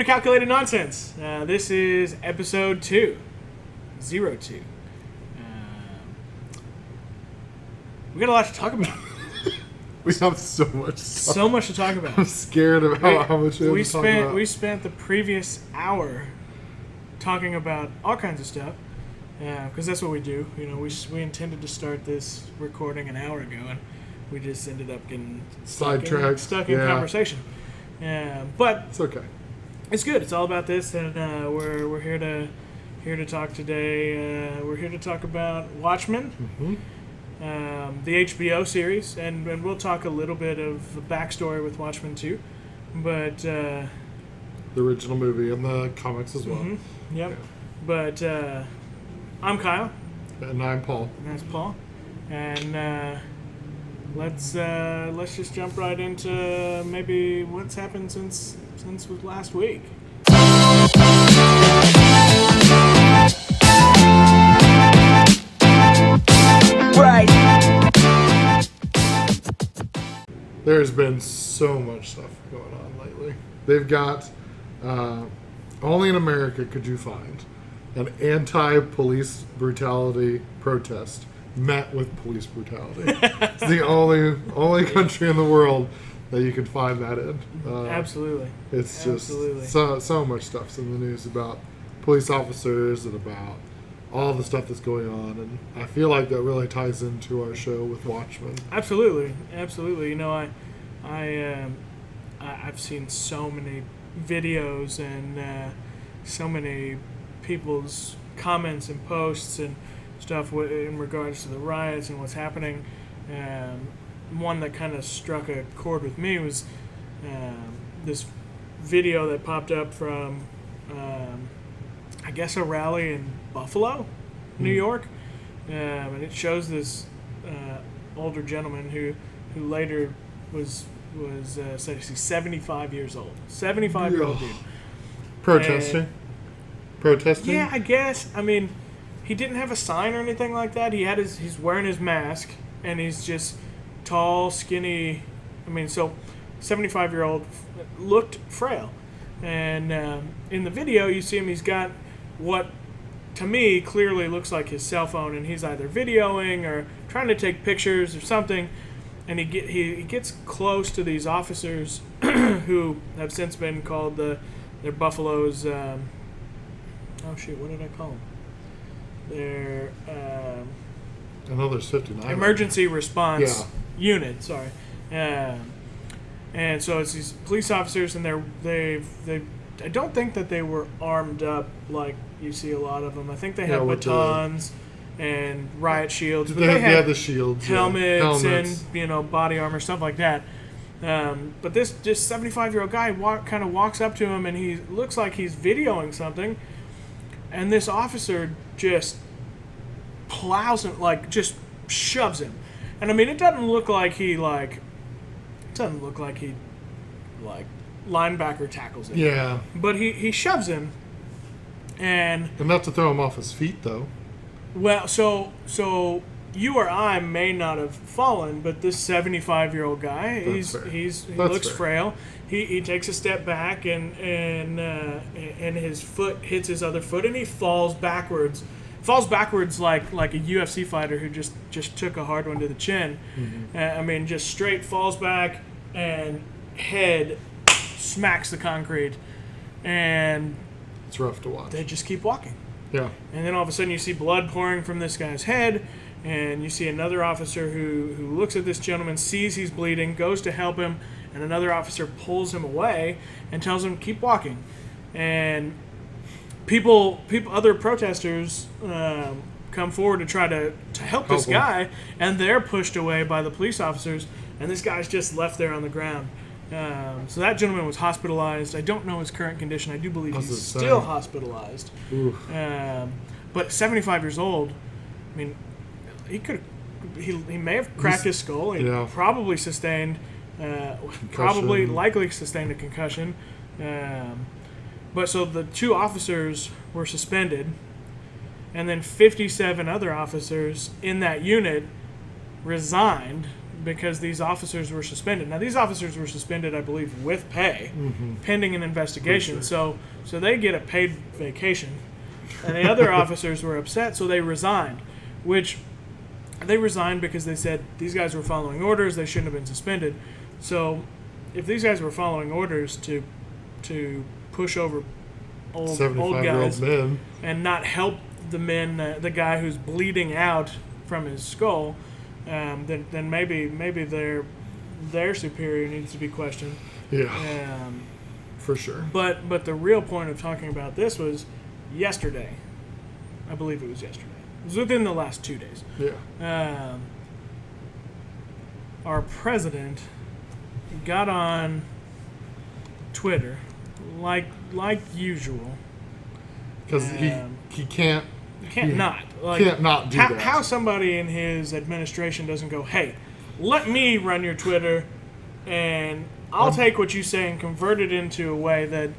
to Calculated Nonsense. This is episode 2. 02. We got a lot to talk about. We have so much stuff. So much to talk about. I'm scared of how much we have to talk about. We spent the previous hour talking about all kinds of stuff. Because that's what we do. You know, we intended to start this recording an hour ago, and we just ended up getting stuck in conversation. But it's okay. It's good. It's all about this, and we're here to talk today. We're here to talk about Watchmen, the HBO series, and we'll talk a little bit of the backstory with Watchmen too. But the original movie and the comics as well. Mm-hmm. Yep. Yeah. But I'm Kyle. And I'm Paul. And that's Paul. And let's just jump right into maybe what's happened since last week. Right. There's been so much stuff going on lately. They've got only in America could you find an anti-police brutality protest met with police brutality. It's the only country in the world that you can find that in. Absolutely. It's just so much stuff's in the news about police officers and about all the stuff that's going on, and I feel like that really ties into our show with Watchmen. Absolutely. You know, I've seen so many videos and so many people's comments and posts and stuff in regards to the riots and what's happening. One that kind of struck a chord with me was this video that popped up from I guess a rally in Buffalo, New York, and it shows this older gentleman who later was said he's 75 years old. 75-year-old dude. Protesting? Yeah, I guess. I mean, he didn't have a sign or anything like that. He's wearing his mask, and he's just tall, skinny. I mean, so 75-year-old looked frail. And in the video, you see him, he's got what, to me, clearly looks like his cell phone, and he's either videoing or trying to take pictures or something. And he gets close to these officers who have since been called they're Buffalo's, what did I call them? They're there's 59. Emergency response unit, sorry. And so it's these police officers, and I don't think that they were armed up like you see a lot of them. I think they had batons and riot shields. But they had the shields, helmets and body armor, stuff like that. But this just 75-year-old guy kind of walks up to him, and he looks like he's videoing something, and this officer just plows him, just shoves him. And I mean, it doesn't look like he linebacker tackles him. Yeah. But he shoves him, and not to throw him off his feet though. Well, so you or I may not have fallen, but this 75-year-old guy, he looks frail. He takes a step back, and his foot hits his other foot, and he falls backwards. Falls backwards like a UFC fighter who just took a hard one to the chin. Mm-hmm. I mean, just straight falls back, and head smacks the concrete, and it's rough to watch. They just keep walking. Yeah. And then all of a sudden you see blood pouring from this guy's head, and you see another officer who looks at this gentleman, sees he's bleeding, goes to help him, and another officer pulls him away and tells him, keep walking. And other protesters come forward to try to help this guy, and they're pushed away by the police officers, and this guy's just left there on the ground. So that gentleman was hospitalized. I don't know his current condition. I do believe he's still hospitalized. But 75 years old, I mean, he may have cracked his skull. He probably sustained, likely sustained a concussion. But so the 2 officers were suspended, and then 57 other officers in that unit resigned because these officers were suspended. Now, these officers were suspended, I believe, with pay, pending an investigation. Sure. So they get a paid vacation. And the other officers were upset, so they resigned. Which, they resigned because they said these guys were following orders, they shouldn't have been suspended. So, if these guys were following orders to push over old guys men and not help the men, the guy who's bleeding out from his skull, then maybe their superior needs to be questioned. Yeah, for sure. But the real point of talking about this was yesterday. I believe it was yesterday. It was within the last 2 days. Yeah. Our president got on Twitter like usual. Because he can't not do that. How somebody in his administration doesn't go, hey, let me run your Twitter, and I'll take what you say and convert it into a way that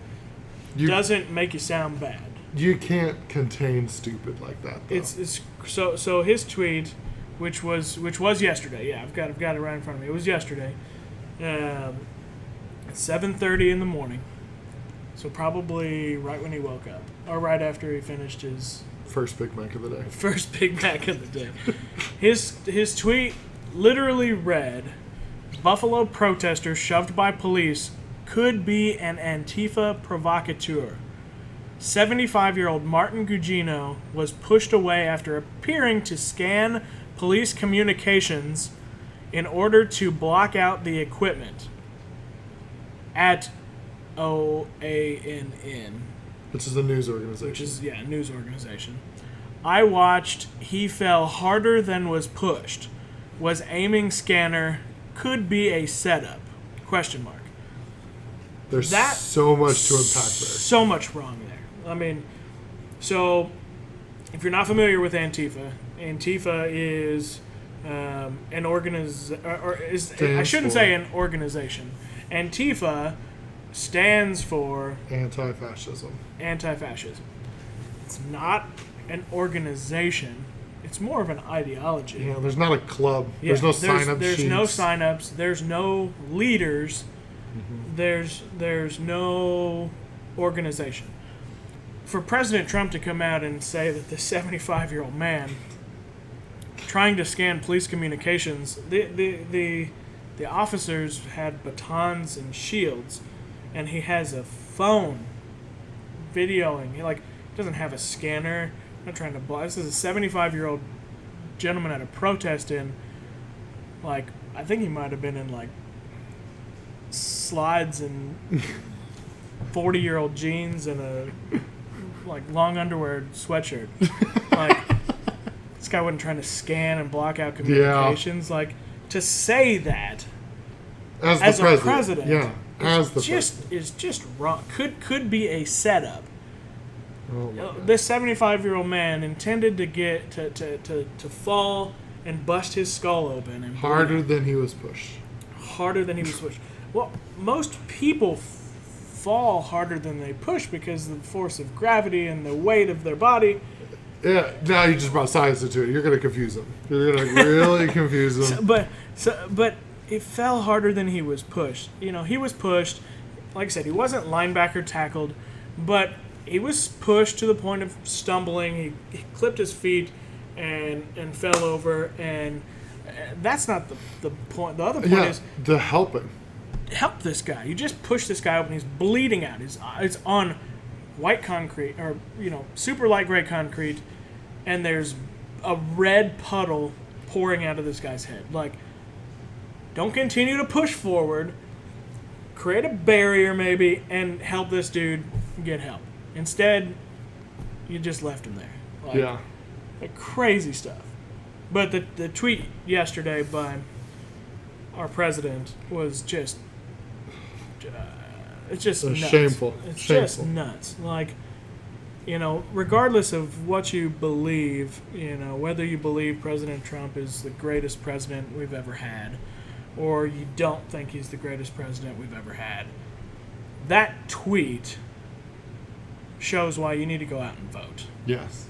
doesn't make you sound bad. You can't contain stupid like that, though. It's so his tweet, which was yesterday. Yeah, I've got it right in front of me. It was yesterday, at 7:30 in the morning. So probably right when he woke up, or right after he finished his first Big Mac of the day. First Big Mac of the day. His tweet literally read, "Buffalo protester shoved by police could be an Antifa provocateur. 75-year-old Martin Gugino was pushed away after appearing to scan police communications in order to block out the equipment." At OANN. Which is a news organization. Which is, a news organization. "I watched. He fell harder than was pushed. Was aiming scanner. Could be a setup. Question mark." There's so much to unpack there. So much wrong there. I mean, so if you're not familiar with Antifa is an I shouldn't say an organization. Antifa stands for anti-fascism. It's not an organization. It's more of an ideology. Yeah, there's not a club. There's no sign-up sheets. There's no sign-ups. There's no leaders. There's no organization. For President Trump to come out and say that the 75-year-old man trying to scan police communications, the officers had batons and shields, and he has a phone videoing. He doesn't have a scanner. I'm not trying to block. This is a 75-year-old gentleman at a protest I think he might have been in slides and 40-year-old jeans and a long underwear sweatshirt. This guy wasn't trying to scan and block out communications. Yeah. To say that as a president, is just wrong. Could be a setup. Oh, this 75-year-old man intended to get to fall and bust his skull open and harder than he was pushed. Well, most people fall harder than they push because of the force of gravity and the weight of their body. Yeah, now you just brought science into it. You're going to confuse them. You're going to really confuse them. But it fell harder than he was pushed. He was pushed. Like I said, he wasn't linebacker tackled, but he was pushed to the point of stumbling. He clipped his feet and fell over. And that's not the point. The other point is to help him. Help this guy. You just push this guy open. He's bleeding out. It's on white concrete or super light gray concrete, and there's a red puddle pouring out of this guy's head. Don't continue to push forward. Create a barrier maybe and help this dude get help. Instead, you just left him there. Crazy stuff. But the tweet yesterday by our president was just it's just nuts. Shameful. It's just nuts. Regardless of what you believe, whether you believe President Trump is the greatest president we've ever had, or you don't think he's the greatest president we've ever had, that tweet shows why you need to go out and vote. Yes.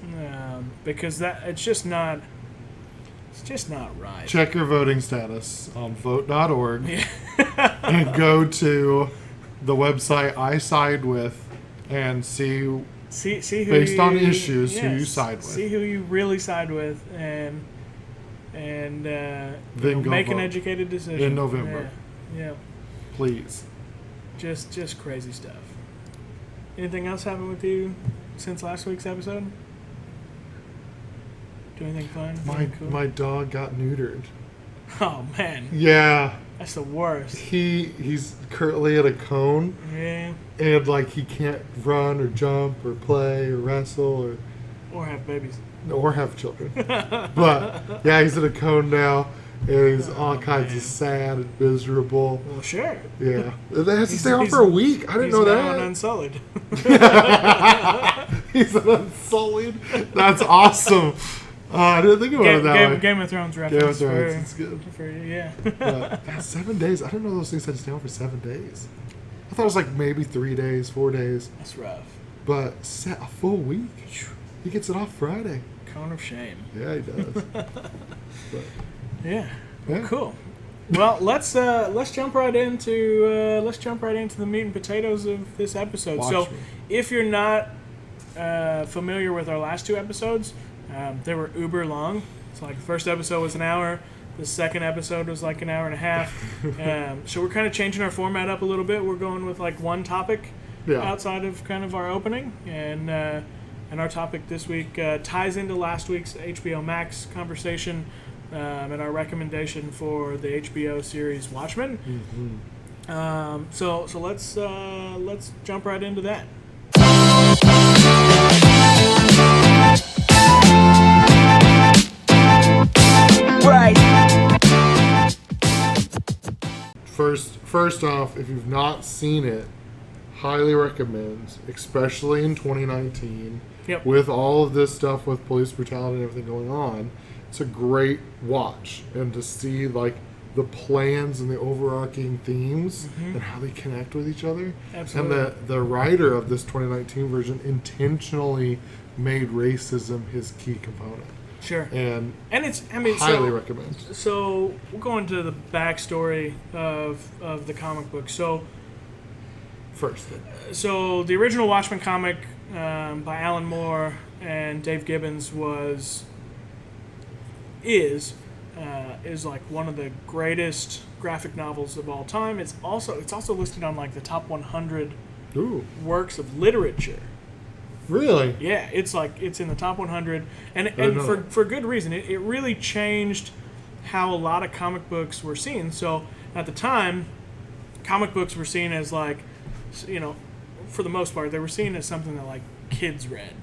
Because it's just not. It's just not right. Check your voting status on vote.org Yeah. and go to the website I side with and see See who based you, on issues yes, who you side with. See who you really side with, and Then go make an vote educated decision in November. Yeah. Please. Just crazy stuff. Anything else happen with you since last week's episode? Do anything fun? Anything cool? My dog got neutered. Oh man, Yeah. that's the worst. He's currently at a cone, Yeah. and like he can't run or jump or play or wrestle Or have babies. or have children. But yeah, he's at a cone now, and he's all kinds of sad and miserable. Well, sure. Yeah, they have to stay off for a week. I didn't know He's now that. an Unsullied. He's an Unsullied. That's awesome. I didn't think about it that way. Game of Thrones reference. Game of Thrones, it's good. Yeah. But 7 days. I didn't know those things had to stay on for 7 days. I thought it was like maybe 3 days, 4 days. That's rough. But a full week. He gets it off Friday. Cone of shame. Yeah, he does. Yeah. Yeah. Cool. Well, let's jump right into the meat and potatoes of this episode. Watchmen. So, if you're not familiar with our last 2 episodes, they were uber long. So, like the first episode was an hour. The second episode was like an hour and a half. So we're kind of changing our format up a little bit. We're going with like one topic outside of kind of our opening, and our topic this week ties into last week's HBO Max conversation and our recommendation for the HBO series Watchmen. Mm-hmm. So let's jump right into that. Right. First off, if you've not seen it, highly recommend, especially in 2019, Yep. with all of this stuff with police brutality and everything going on. It's a great watch, and to see like the plans and the overarching themes and how they connect with each other. Absolutely. And the writer of this 2019 version intentionally made racism his key component. Sure. And it's highly recommend. So we'll go into the backstory of the comic book. So the original Watchmen comic by Alan Moore and Dave Gibbons is like one of the greatest graphic novels of all time. It's also listed on like the top 100 works of literature. Really? Yeah, it's in the top 100, and for good reason. It really changed how a lot of comic books were seen. So at the time, comic books were seen as like, for the most part, they were seen as something that like kids read,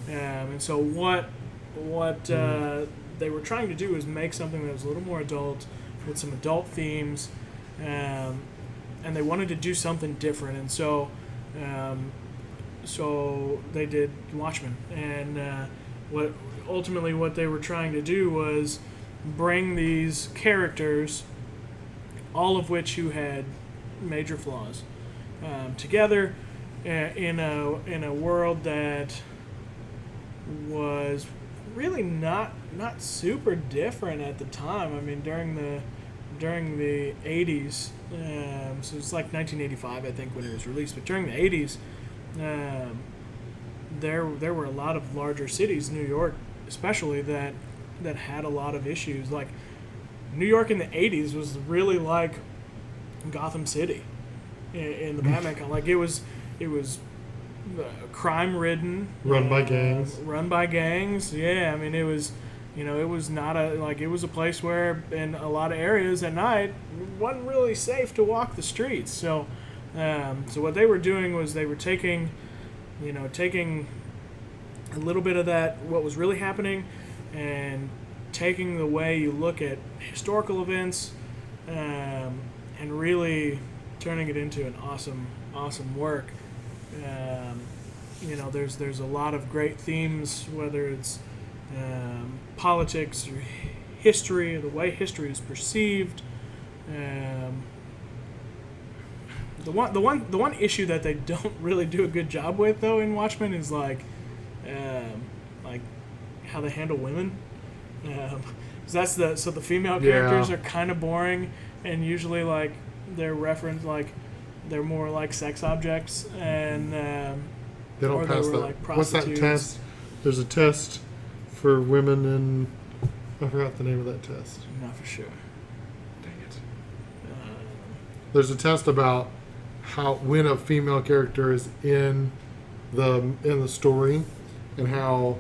and so what they were trying to do was make something that was a little more adult, with some adult themes, and they wanted to do something different, and so they did Watchmen, and what they were trying to do was bring these characters, all of which who had major flaws, together in a world that was really not super different at the time. I mean, during the 80s, so it's like 1985, I think, when it was released. But during the 80s, there were a lot of larger cities, New York especially, that had a lot of issues. Like New York in the 80s was really like Gotham City in the Batman comic. Like it was crime ridden, Run by gangs. Yeah, I mean it was not it was a place where in a lot of areas at night it wasn't really safe to walk the streets. So what they were doing was they were taking a little bit of that, what was really happening, and taking the way you look at historical events, and really turning it into an awesome work. There's a lot of great themes, whether it's politics or history, or the way history is perceived. The one issue that they don't really do a good job with, though, in Watchmen is like how they handle women. So the female characters are kind of boring, and usually like they're referenced like they're more like sex objects, and they don't or pass they were that. like What's that prostitutes. test? There's a test for women in. I forgot the name of that test. Not for sure. Dang it. There's a test about when a female character is in the story, and how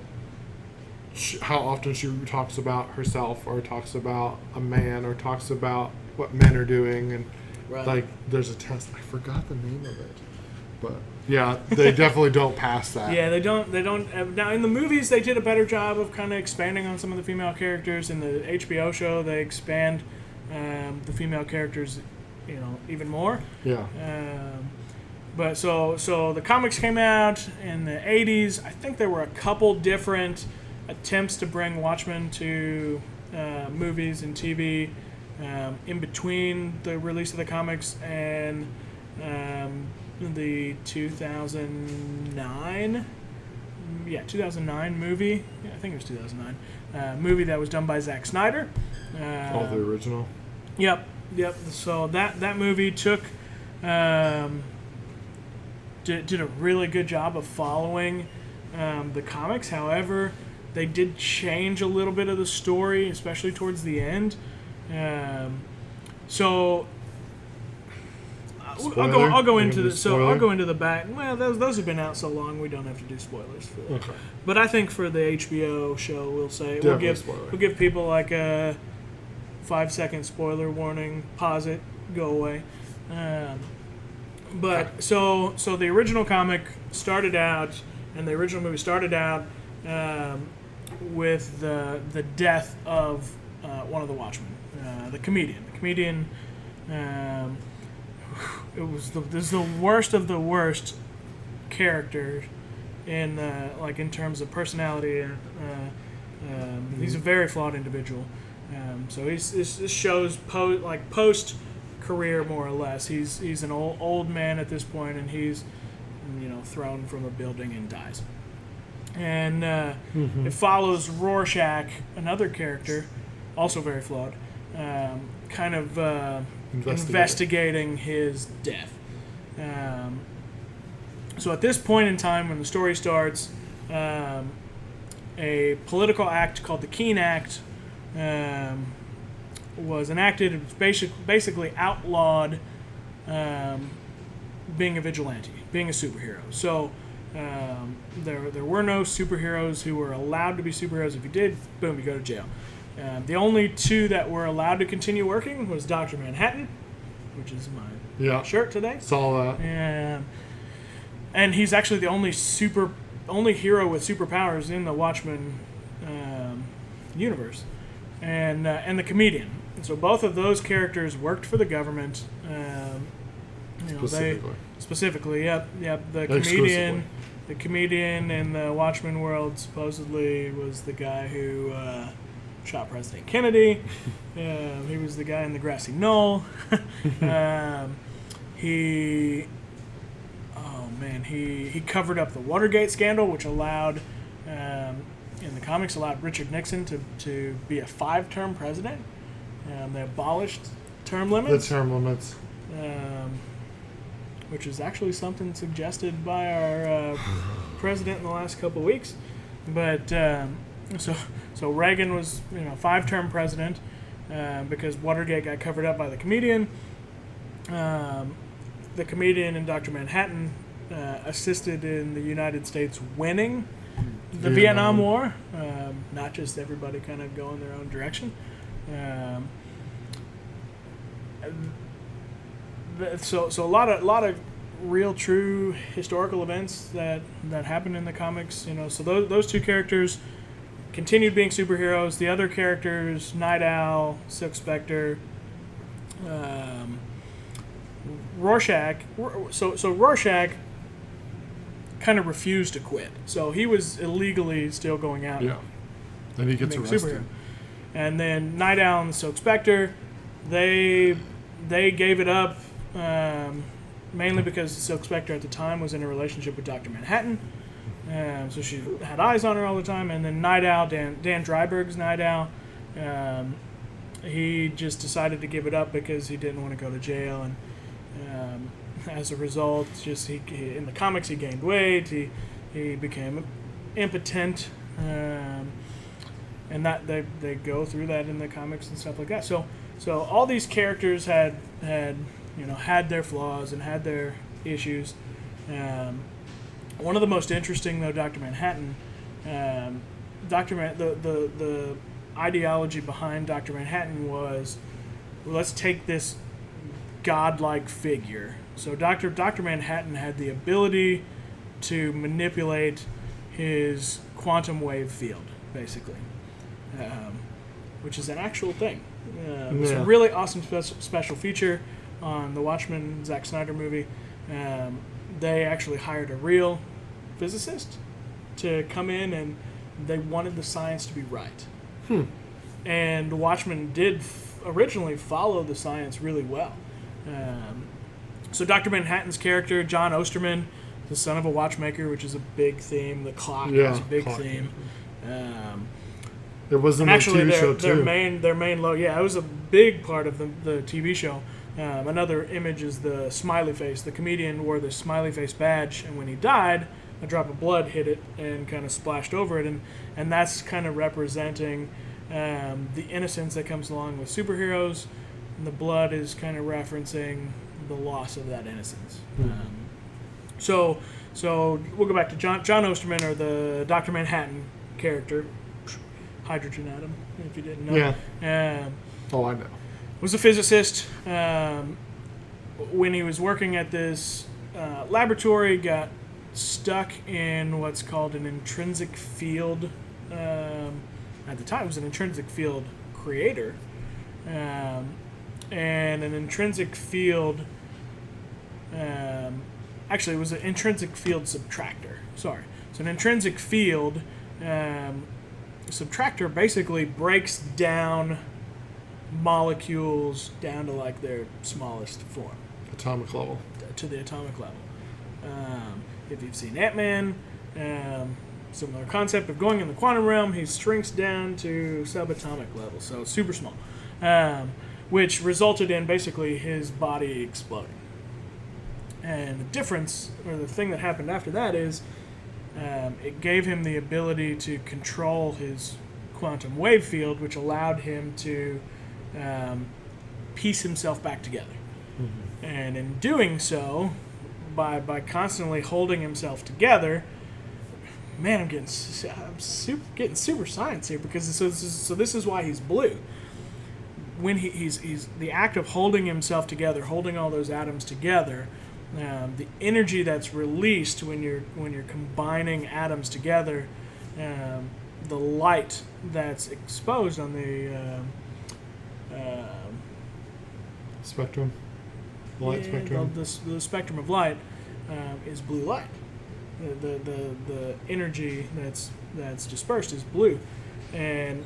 often she talks about herself, or talks about a man, or talks about what men are doing, and Right. like there's a test. I forgot the name of it, but yeah, they definitely don't pass that. Yeah, they don't. Now in the movies, they did a better job of kind of expanding on some of the female characters. In the HBO show, they expand the female characters, even more. Yeah. But so the comics came out in the 80s. I think there were a couple different attempts to bring Watchmen to movies and TV in between the release of the comics and the 2009 movie. Yeah, I think it was 2009 movie that was done by Zack Snyder. All the original. Yep. So that movie took did a really good job of following the comics. However, they did change a little bit of the story, especially towards the end. So I'll go into the back. Well, those have been out so long we don't have to do spoilers for that. Okay. But I think for the HBO show, we'll Definitely spoiler. we'll give people like a 5-second spoiler warning. Pause it, go away. But so the original comic started out, and the original movie started out with the death of one of the Watchmen, the comedian. The comedian. This is the worst of the worst character in terms of personality. He's a very flawed individual. So this show's post career, more or less. He's an old man at this point, and he's thrown from a building and dies. And it follows Rorschach, another character, also very flawed, kind of investigating his death. So at this point in time, when the story starts, a political act called the Keene Act was enacted. It was basically outlawed being a vigilante, being a superhero. So there were no superheroes who were allowed to be superheroes. If you did, boom, you go to jail. The only two that were allowed to continue working was Dr. Manhattan, which is my shirt today. Saw that. And he's actually the only hero with superpowers in the Watchmen universe, and the comedian. And so both of those characters worked for the government. Specifically, yep. The comedian in the Watchmen world supposedly was the guy who shot President Kennedy. He was the guy in the grassy knoll. He covered up the Watergate scandal, which allowed, in the comics, allowed Richard Nixon to be a 5-term president. They abolished term limits. The term limits. Which is actually something suggested by our president in the last couple of weeks. But so Reagan was 5-term president because Watergate got covered up by the comedian. The comedian and Dr. Manhattan assisted in the United States winning the Vietnam War, not just everybody kind of going their own direction. So a lot of real, true historical events that happened in the comics. So those two characters continued being superheroes. The other characters, Night Owl, Silk Spectre, Rorschach. So Rorschach kind of refused to quit. So he was illegally still going out. Yeah. Then he gets arrested. Superhero. And then Night Owl and Silk Spectre, they gave it up mainly because Silk Spectre at the time was in a relationship with Dr. Manhattan. So she had eyes on her all the time. And then Night Owl, Dan Dreiberg's Night Owl, He just decided to give it up because he didn't want to go to jail, and as a result, just he in the comics he gained weight. He became impotent, and that they go through that in the comics and stuff like that. So all these characters had their flaws and had their issues. One of the most interesting, though, Dr. Manhattan, the ideology behind Dr. Manhattan was, let's take this godlike figure. So Dr. Manhattan had the ability to manipulate his quantum wave field, basically, which is an actual thing. It's a really awesome special feature on the Watchmen Zack Snyder movie. They actually hired a real physicist to come in, and they wanted the science to be right. And Watchmen did originally follow the science really well. So Dr. Manhattan's character, John Osterman, the son of a watchmaker, which is a big theme. The clock is a big theme. It was in the TV show too. Their main logo. Yeah, it was a big part of the TV show. Another image is the smiley face. The comedian wore the smiley face badge, and when he died, a drop of blood hit it and kind of splashed over it, and that's kind of representing the innocence that comes along with superheroes, and the blood is kind of referencing the loss of that innocence. So we'll go back to John Osterman, or the Dr. Manhattan character, hydrogen atom, if you didn't know. Yeah. I know. Was a physicist. When he was working at this laboratory, got stuck in what's called an intrinsic field. At the time, it was an intrinsic field creator. And an intrinsic field... actually, it was an intrinsic field subtractor. Sorry. So an intrinsic field subtractor basically breaks down molecules down to like their smallest form. Atomic level. To the atomic level. If you've seen Ant-Man, similar concept of going in the quantum realm, he shrinks down to subatomic level, so super small, which resulted in basically his body exploding. And the difference, or the thing that happened after that, is it gave him the ability to control his quantum wave field, which allowed him to piece himself back together. Mm-hmm. And in doing so, by constantly holding himself together, man, I'm getting super science here, because so this is why he's blue. When he's the act of holding himself together, holding all those atoms together, the energy that's released when you're combining atoms together, the light that's exposed on the spectrum, light spectrum. The spectrum of light is blue light. The energy that's dispersed is blue, and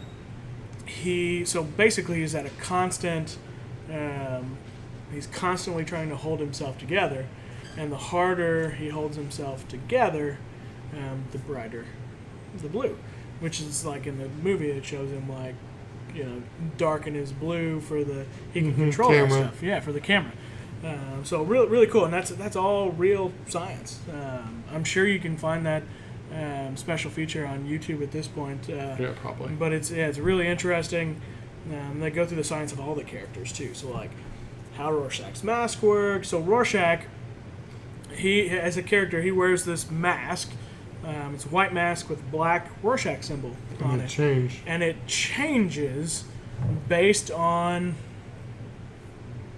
he's at a constant. He's constantly trying to hold himself together, and the harder he holds himself together, the brighter the blue. Which is like in the movie, it shows him like, darken his blue for he can control that stuff. Yeah, for the camera. So really cool, and that's all real science. I'm sure you can find that special feature on YouTube at this point. Yeah, probably. But it's really interesting. They go through the science of all the characters too. So like how Rorschach's mask works. So Rorschach, he as a character, he wears this mask. It's a white mask with a black Rorschach symbol on it. And it changes based on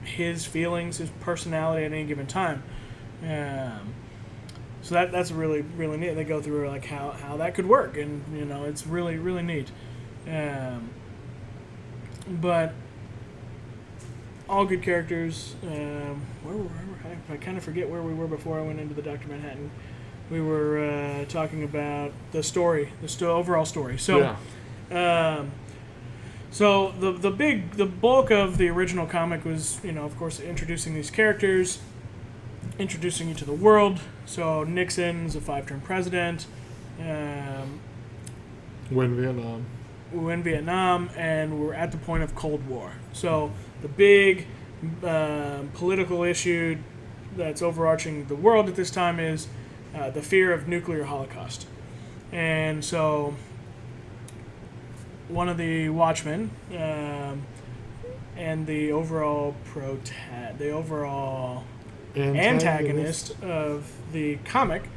his feelings, his personality at any given time. So that's really, really neat. They go through like how that could work, and it's really, really neat. But all good characters. I kind of forget where we were before I went into the Dr. Manhattan. We were talking about the story, overall story. So, so the bulk of the original comic was, of course, introducing these characters, introducing you to the world. So Nixon's a 5-term president. Win Vietnam. we're in Vietnam, and we're at the point of Cold War. So the big political issue that's overarching the world at this time is the fear of nuclear holocaust. And so one of the Watchmen and the overall antagonist of the comic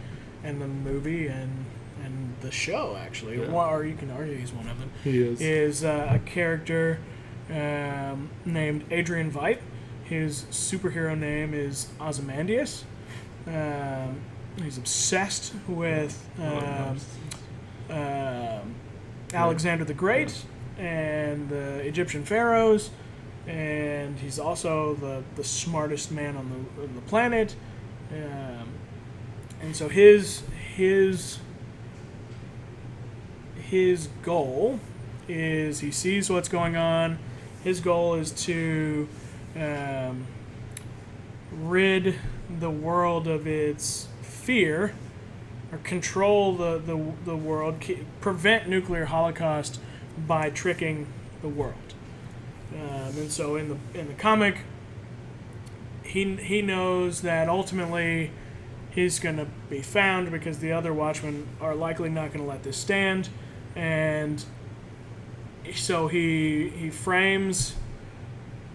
and the movie and the show, actually, or you can argue he's one of them. He is a character named Adrian Veidt. His superhero name is Ozymandias. He's obsessed with Alexander the Great and the Egyptian pharaohs, and he's also the smartest man on the planet. And so his goal is, he sees what's going on. His goal is to rid the world of its fear, or control the world, prevent nuclear holocaust by tricking the world. And so in the comic, he knows that ultimately he's going to be found because the other Watchmen are likely not going to let this stand, and so he frames.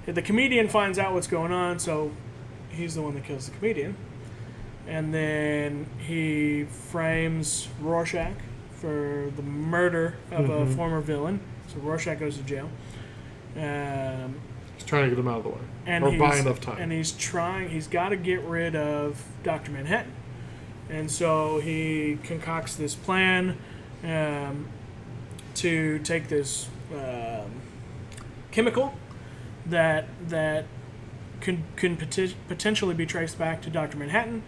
The comedian finds out what's going on, so he's the one that kills the comedian. And then he frames Rorschach for the murder of a former villain. So Rorschach goes to jail. He's trying to get him out of the way. And or buy enough time. And he's got to get rid of Dr. Manhattan. And so he concocts this plan to take this chemical that can potentially be traced back to Dr. Manhattan,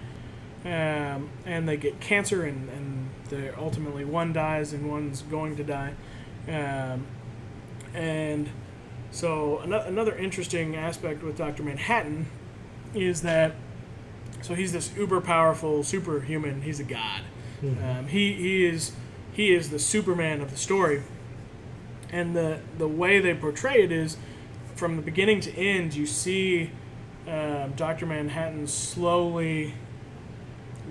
and they get cancer, and ultimately one dies and one's going to die, and so another interesting aspect with Dr. Manhattan is that he's this uber powerful superhuman. He's a god. He is the Superman of the story, and the way they portray it is, from the beginning to end, you see Dr. Manhattan slowly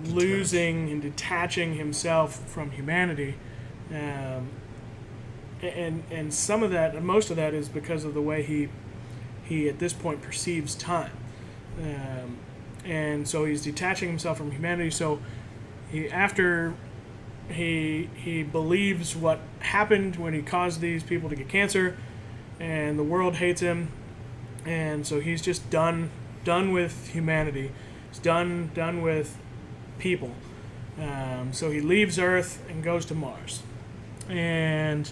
losing and detaching himself from humanity, and some of that, most of that, is because of the way he at this point perceives time, and so he's detaching himself from humanity. So after he believes what happened when he caused these people to get cancer, and the world hates him, and so he's just done with humanity. He's done with people. So he leaves Earth and goes to Mars, and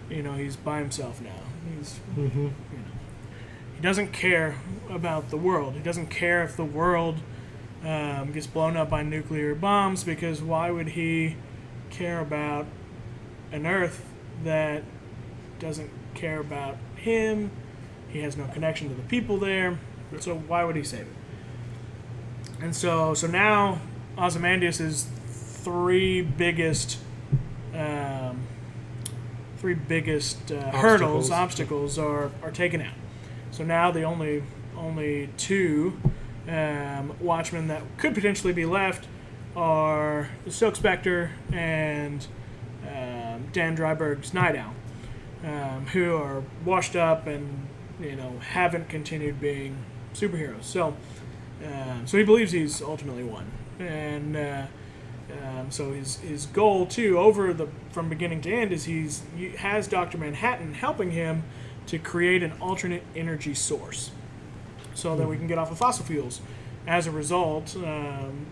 he's by himself now. He's he doesn't care about the world. He doesn't care if the world gets blown up by nuclear bombs, because why would he care about an Earth that doesn't care about him? He has no connection to the people there, so why would he save it? And so now Ozymandias' three biggest obstacles are taken out. So now the only two Watchmen that could potentially be left are the Silk Spectre and Dan Dryberg's Night Owl, who are washed up and haven't continued being superheroes. So he believes he's ultimately won, and so his goal too, from beginning to end, is he has Dr. Manhattan helping him to create an alternate energy source, so that we can get off of fossil fuels. As a result,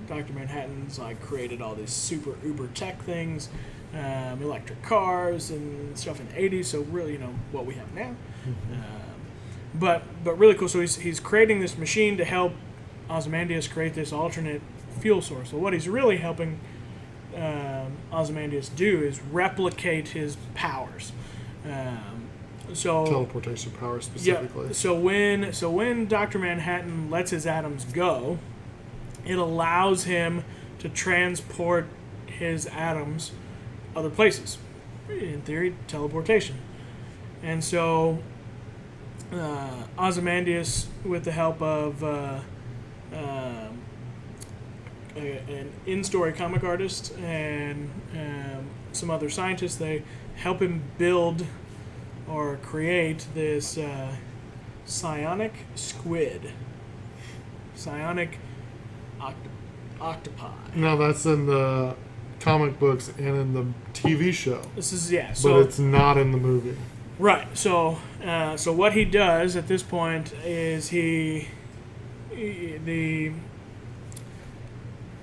Dr. Manhattan's created all these super uber tech things, electric cars and stuff in the 80s. So really, what we have now. But really cool. So he's creating this machine to help Ozymandias create this alternate fuel source. So what he's really helping Ozymandias do is replicate his powers. So teleportation power specifically. Yeah, so when Dr. Manhattan lets his atoms go, it allows him to transport his atoms other places. in theory, teleportation. And so Ozymandias, with the help of an in-story comic artist and some other scientists, they help him build or create this psionic squid. Psionic octopi. No, that's in the comic books and in the TV show. This is, yeah. But So, it's not in the movie. right. So what he does at this point is the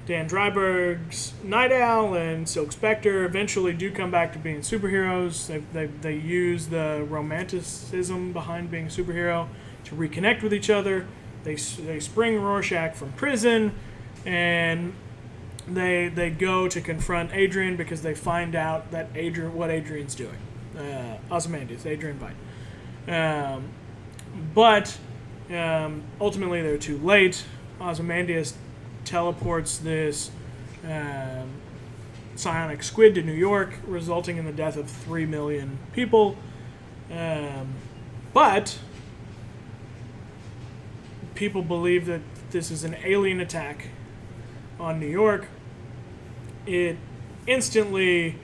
Dan Dryberg's Night Owl and Silk Spectre eventually do come back to being superheroes. They use the romanticism behind being a superhero to reconnect with each other. They spring Rorschach from prison, and they go to confront Adrian because they find out that what Adrian's doing. Ozymandias, Adrian Veidt. But ultimately they're too late. Ozymandias teleports this psionic squid to New York, resulting in the death of 3 million people. But people believe that this is an alien attack on New York. It instantly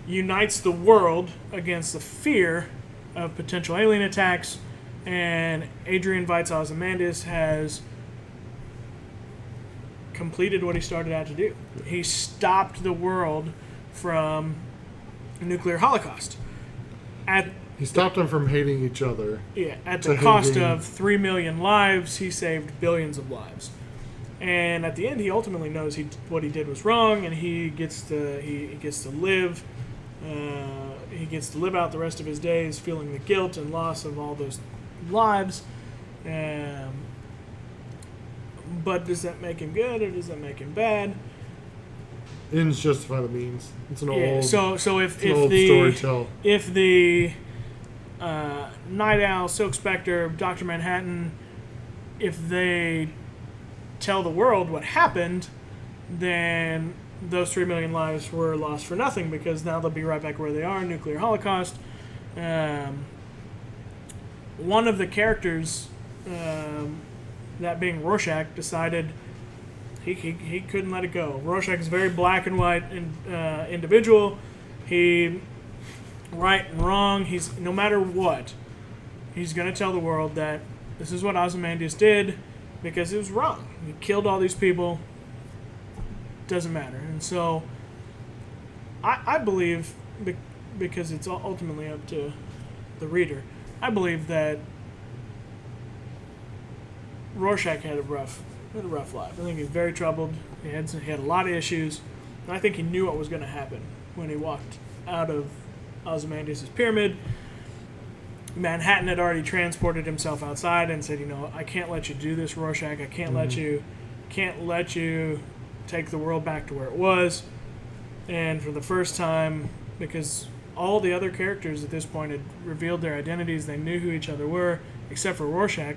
unites the world against the fear of potential alien attacks, and Adrian Veidt's Ozymandias has completed what he started out to do. He stopped the world from a nuclear holocaust. He stopped them from hating each other. Yeah, at the cost of 3 million lives, he saved billions of lives. And at the end, he ultimately knows what he did was wrong, and he gets to live. He gets to live out the rest of his days feeling the guilt and loss of all those lives. But does that make him good or does that make him bad? Ends justify the means. It's an old. So if story tell. If the Night Owl, Silk Spectre, Dr. Manhattan, if they tell the world what happened, then those 3 million lives were lost for nothing, because now they'll be right back where they are, nuclear holocaust. One of the characters, that being Rorschach, decided he couldn't let it go. Rorschach is a very black and white individual. He, right and wrong, he's, no matter what, he's going to tell the world that this is what Ozymandias did because it was wrong. He killed all these people. Doesn't matter. And so I believe, because it's ultimately up to the reader, I believe that Rorschach had a rough life. I think he's very troubled. He had a lot of issues, and I think he knew what was going to happen when he walked out of Ozymandias' pyramid. Manhattan had already transported himself outside and said, I can't let you do this, Rorschach. I can't let you take the world back to where it was. And for the first time, because all the other characters at this point had revealed their identities, they knew who each other were, except for Rorschach,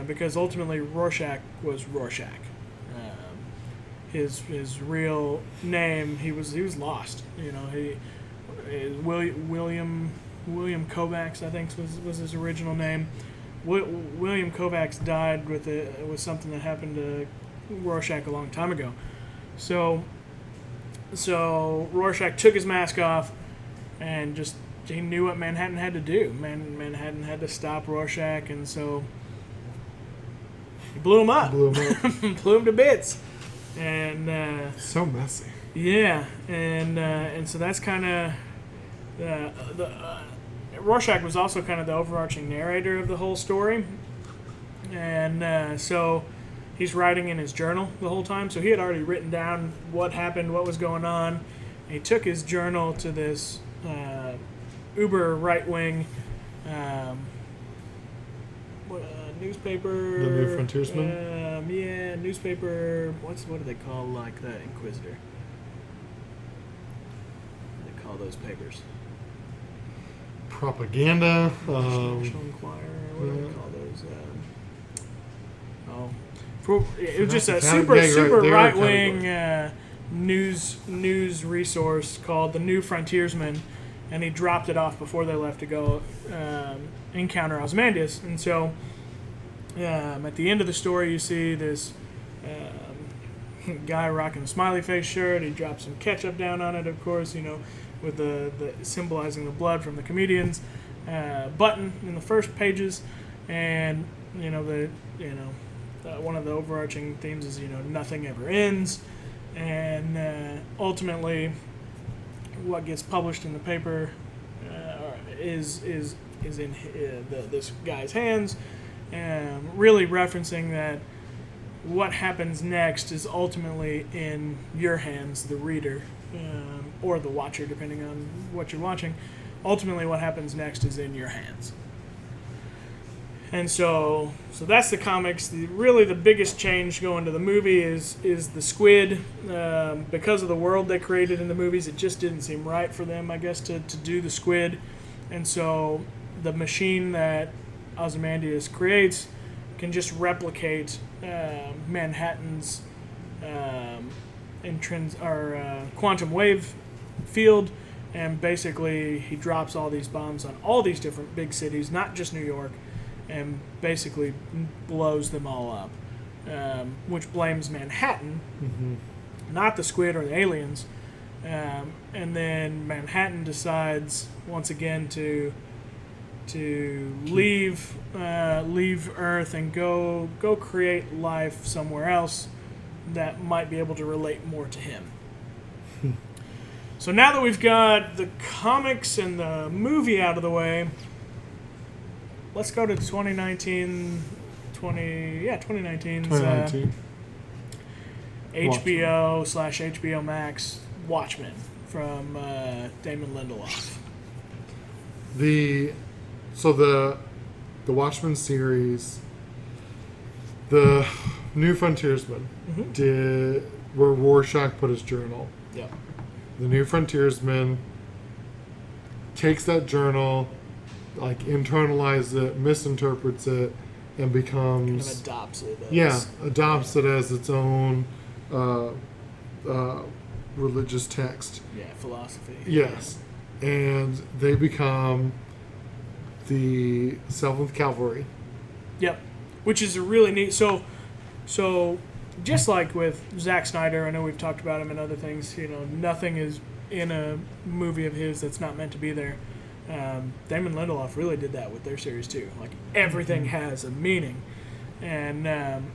because ultimately Rorschach was Rorschach. His real name, he was lost. William Kovacs, I think was his original name. William Kovacs died with something that happened to Rorschach a long time ago. So Rorschach took his mask off and he knew what Manhattan had to do. Manhattan had to stop Rorschach, and so he blew him up. Blew him to bits. And so messy. Yeah, and so that's kind of the Rorschach was also kind of the overarching narrator of the whole story, and so he's writing in his journal the whole time. So he had already written down what happened, what was going on. And he took his journal to this uber right-wing newspaper. The New Frontiersman? Yeah, newspaper. What do they call, like, the Inquisitor? What do they call those papers? Propaganda. National Enquirer. What do they call those? It was just a super right-wing news resource called the New Frontiersman, and he dropped it off before they left to go encounter Ozymandias. And so at the end of the story, you see this guy rocking a smiley face shirt. He drops some ketchup down on it, of course, with the symbolizing the blood from the comedians button in the first pages. And one of the overarching themes is nothing ever ends. And ultimately, what gets published in the paper is in this guy's hands, really referencing that what happens next is ultimately in your hands, the reader, or the watcher, depending on what you're watching. Ultimately, what happens next is in your hands. And so that's the comics. Really, the biggest change going to the movie is the squid. Because of the world they created in the movies, it just didn't seem right for them, I guess, to do the squid. And so the machine that Ozymandias creates can just replicate Manhattan's quantum wave field. And basically, he drops all these bombs on all these different big cities, not just New York, and basically blows them all up, which blames Manhattan, not the squid or the aliens. And then Manhattan decides once again to leave Earth and go create life somewhere else that might be able to relate more to him. So now that we've got the comics and the movie out of the way, let's go to 2019's 2019. HBO/HBO Max Watchmen from Damon Lindelof. The Watchmen series, the New Frontiersman where Rorschach put his journal. Yep. The New Frontiersman takes that journal, internalizes it, misinterprets it, and becomes... Kind of adopts it. Adopts it as its own religious text. Yeah, philosophy. Yes. And they become the 7th Cavalry. Yep. Which is a really neat... So just like with Zack Snyder, I know we've talked about him and other things, nothing is in a movie of his that's not meant to be there. Damon Lindelof really did that with their series too. Everything has a meaning. And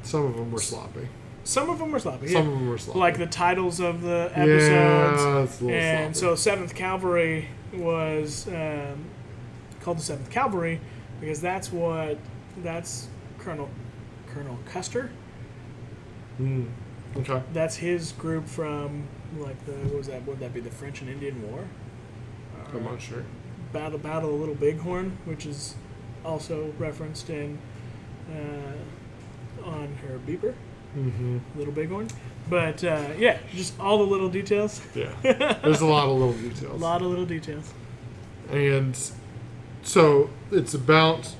some of them were sloppy. Some of them were sloppy. Some of them were sloppy. Like the titles of the episodes. Yeah, it's a little and sloppy. so 7th Cavalry was called the 7th Cavalry because that's Colonel Custer. Okay. That's his group from would that be the French and Indian War? I'm not sure. Battle of Little Bighorn, which is also referenced in on her beeper, Little Bighorn. But just all the little details. Yeah, there's a lot of little details. A lot of little details. And so it's about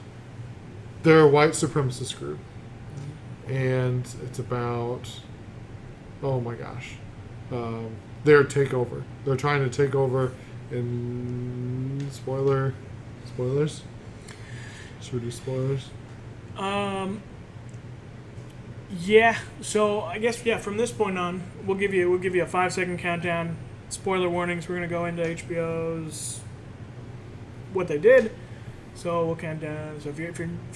they're a white supremacist group, and it's about their takeover. They're trying to take over. In spoilers? Should we do spoilers? Yeah. So I guess from this point on, we'll give you a 5-second countdown. Spoiler warnings. We're gonna go into HBO's what they did. So we'll count down. So if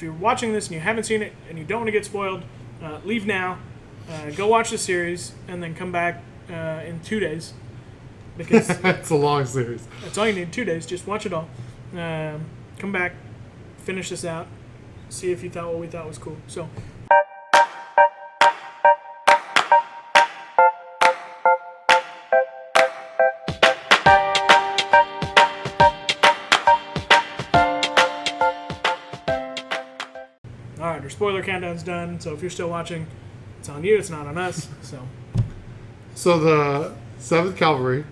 you're watching this and you haven't seen it and you don't want to get spoiled, leave now. Go watch the series and then come back in 2 days. Because it's a long series. That's all you need, 2 days. Just watch it all. Come back, finish this out, see if you thought what we thought was cool. So. All right, our spoiler countdown's done. So if you're still watching, it's on you. It's not on us. So the 7th Cavalry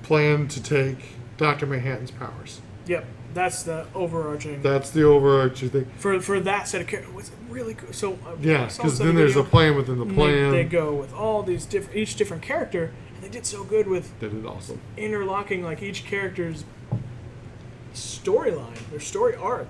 plan to take Dr. Manhattan's powers. Yep, that's the overarching. That's the overarching thing. For that set of characters, was really cool. So because then there's a plan within the plan. They go with all these each different character, and they did so good with. They did awesome. Interlocking each character's storyline, their story arc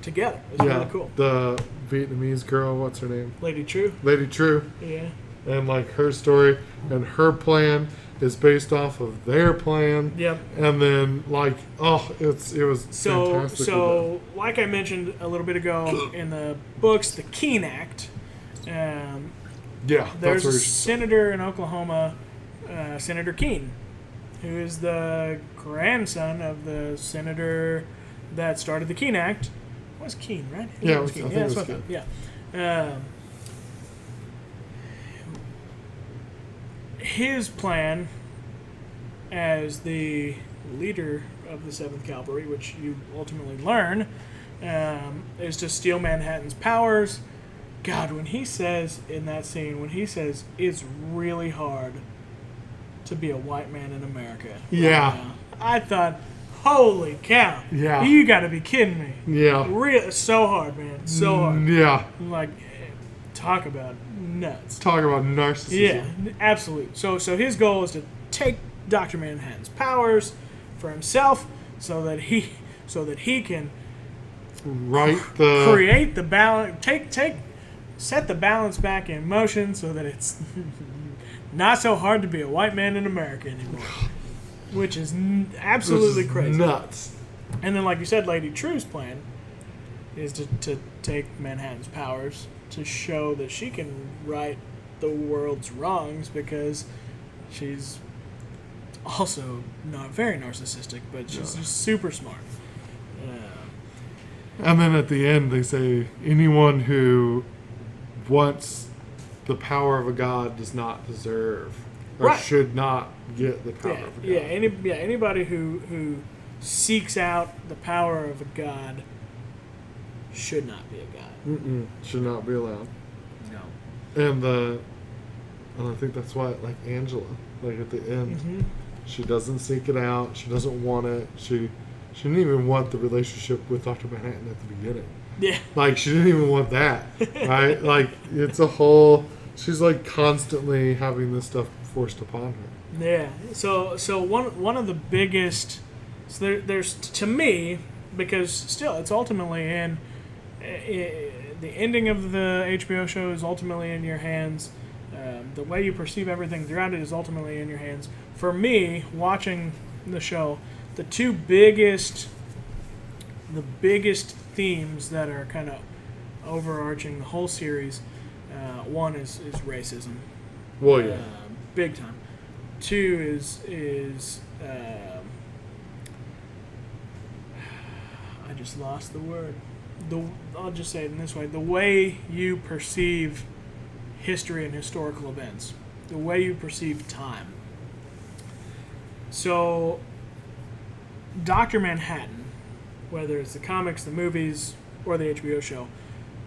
together. It's really cool. The Vietnamese girl, what's her name? Lady True. Lady True. Yeah. And like her story and her plan is based off of their plan. Yep. And then like it was fantastic. So like I mentioned a little bit ago in the books, the Keene Act. There's a senator in Oklahoma, Senator Keene, who is the grandson of the senator that started the Keene Act. It was Keene, right? Yeah, it was Keene. Yeah, that's what I thought. Yeah. His plan as the leader of the 7th Cavalry, which you ultimately learn, is to steal Manhattan's powers. God, when he says in that scene, it's really hard to be a white man in America. Yeah. Right now, I thought, holy cow. Yeah. You got to be kidding me. Yeah. Really, so hard, man. So hard. Yeah. Like, talk about nuts. Talk about narcissism. Yeah, absolutely. So his goal is to take Dr. Manhattan's powers for himself so that he can create the balance, set the balance back in motion so that it's not so hard to be a white man in America anymore. Which is absolutely crazy. Nuts. And then, like you said, Lady True's plan is to take Manhattan's powers to show that she can right the world's wrongs because she's also not very narcissistic, but she's just super smart. And then at the end, they say anyone who wants the power of a god does not deserve or should not get the power of a god. Anybody who seeks out the power of a god should not be a god. Should not be allowed. No. And I think that's why, like Angela, like at the end, she doesn't seek it out. She doesn't want it. She didn't even want the relationship with Dr. Manhattan at the beginning. Yeah. Like, she didn't even want that, right? Like, it's a whole... She's, like, constantly having this stuff forced upon her. Yeah. So one of the biggest... So there's, to me, because still, it's ultimately in... the ending of the HBO show is ultimately in your hands. The way you perceive everything throughout it is ultimately in your hands. For me, watching the show, the biggest themes that are kind of overarching the whole series, one is racism. Well, yeah. Big time. Two is I just lost the word. I'll just say it in this way. The way you perceive history and historical events. The way you perceive time. So, Dr. Manhattan, whether it's the comics, the movies, or the HBO show,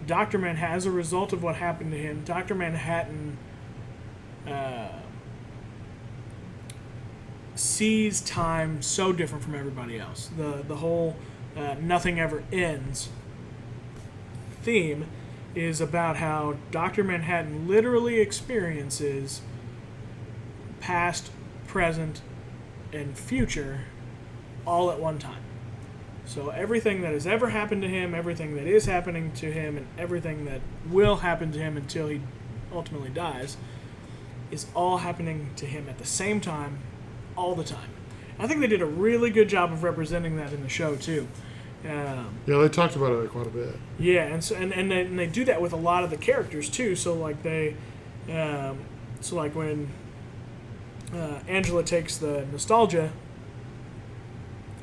Dr. Manhattan, as a result of what happened to him, Dr. Manhattan sees time so different from everybody else. The whole nothing ever ends theme is about how Dr. Manhattan literally experiences past, present, and future all at one time. So everything that has ever happened to him, everything that is happening to him, and everything that will happen to him until he ultimately dies is all happening to him at the same time, all the time. I think they did a really good job of representing that in the show, too. Yeah, they talked about it quite a bit. Yeah, and they do that with a lot of the characters, too. So, like, when Angela takes the nostalgia,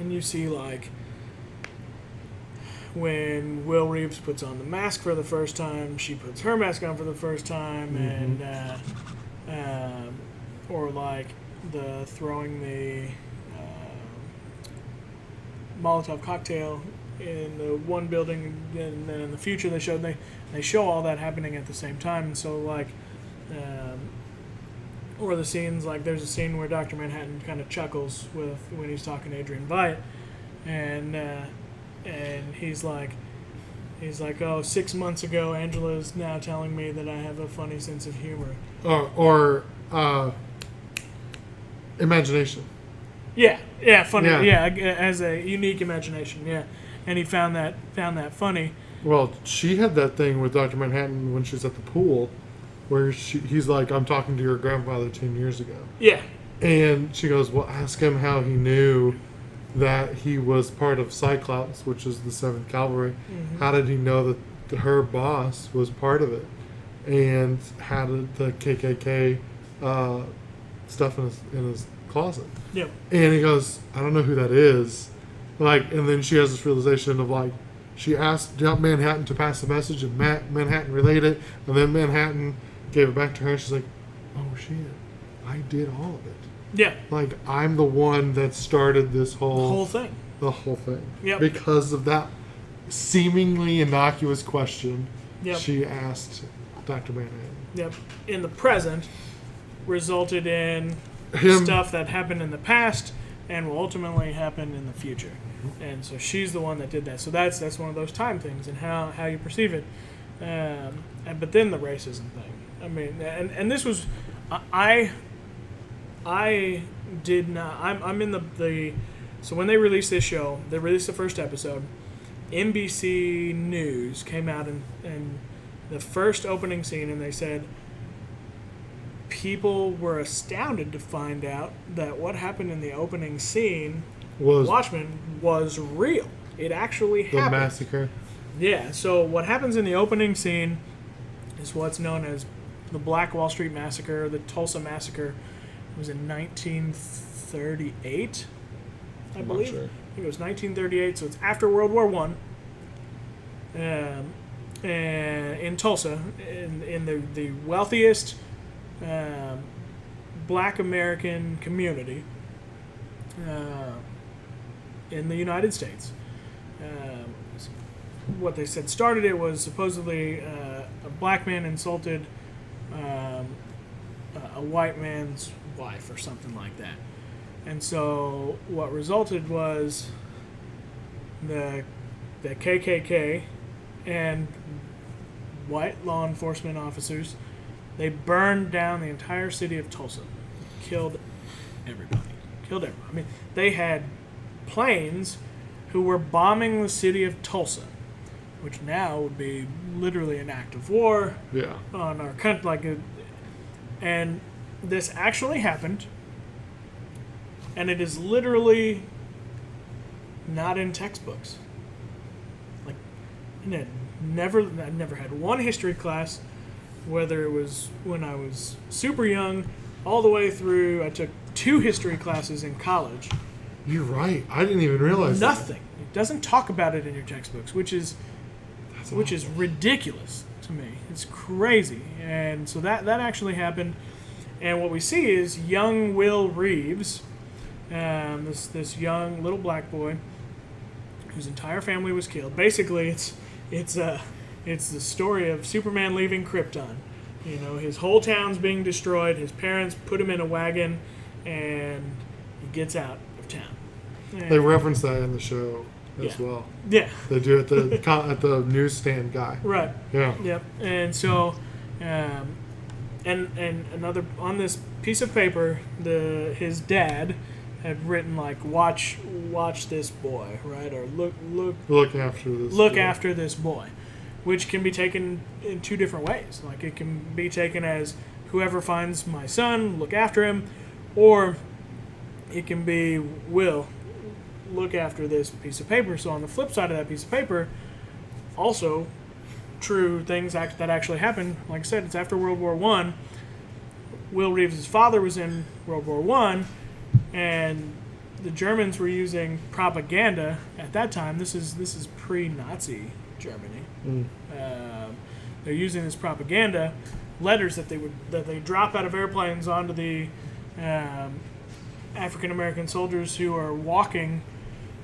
and you see, like, when Will Reeves puts on the mask for the first time, she puts her mask on for the first time, and or like the throwing the Molotov cocktail in the one building, and then in the future they show all that happening at the same time. And so like, or the scenes like there's a scene where Dr. Manhattan kind of chuckles when he's talking to Adrian Veidt, and he's like, oh, 6 months ago, Angela's now telling me that I have a funny sense of humor. Or imagination. Yeah, funny. Yeah. Yeah, has a unique imagination. Yeah, and he found that funny. Well, she had that thing with Dr. Manhattan when she was at the pool, where he's like, "I'm talking to your grandfather 10 years ago," Yeah, and she goes, "Well, ask him how he knew that he was part of Cyclops, which is the 7th Cavalry. How did he know that her boss was part of it, and how did the KKK stuff in his closet?" yep, And he goes, "I don't know who that is." Like, and then she has this realization of like, she asked Manhattan to pass the message, and Manhattan relayed it, and then Manhattan gave it back to her. She's like, "Oh shit, I did all of it. yeah, Like, I'm the one that started this the whole thing. the whole thing, Yep. because of that seemingly innocuous question Yep. she asked Dr. Manhattan." Yep. In the present, resulted in Him- stuff that happened in the past and will ultimately happen in the future. And so she's the one that did that. So that's one of those time things and how you perceive it. But then the racism thing. I mean, and this was, I did not. I'm in the. So when they released this show, they released the first episode. NBC News came out and the first opening scene, and they said people were astounded to find out that what happened in the opening scene, Was Watchmen, was real. It actually the happened. massacre? Yeah, so what happens in the opening scene is what's known as the Black Wall Street Massacre, the Tulsa Massacre. It was in 1938, I I'm not believe. sure. I think it was 1938, so it's after World War I. And in Tulsa, in the wealthiest Black American community in the United States. What they said started it was supposedly a black man insulted a white man's wife or something like that. And so what resulted was the KKK and white law enforcement officers, they burned down the entire city of Tulsa, killed everybody. I mean, they had planes who were bombing the city of Tulsa, which now would be literally an act of war Yeah. on our country. And this actually happened, and it is literally not in textbooks. Like, I never had one history class, whether it was when I was super young, all the way through. I took 2 history classes in college. You're right. I didn't even realize Nothing. It doesn't talk about it in your textbooks, which is That. ridiculous to me. It's crazy. And so that actually happened. And what we see is young Will Reeves, this young little black boy whose entire family was killed. Basically, it's the story of Superman leaving Krypton. You know, his whole town's being destroyed. His parents put him in a wagon, and he gets out of town. And, They reference that in the show as Yeah. well. yeah, They do at the at the newsstand guy. right. Yeah. Yep. And so, and another on this piece of paper, his dad had written like watch this boy, right, or look Look after this. boy. after this boy, which can be taken in 2 different ways. Like it can be taken as whoever finds my son, look after him, or it can be Will, look after this piece of paper. So on the flip side of that piece of paper, also true things that actually happened. Like I said, it's after World War I. Will Reeves' father was in World War I, and the Germans were using propaganda at that time. This is pre-Nazi Germany. They're using this propaganda, letters that they drop out of airplanes onto the African American soldiers who are walking.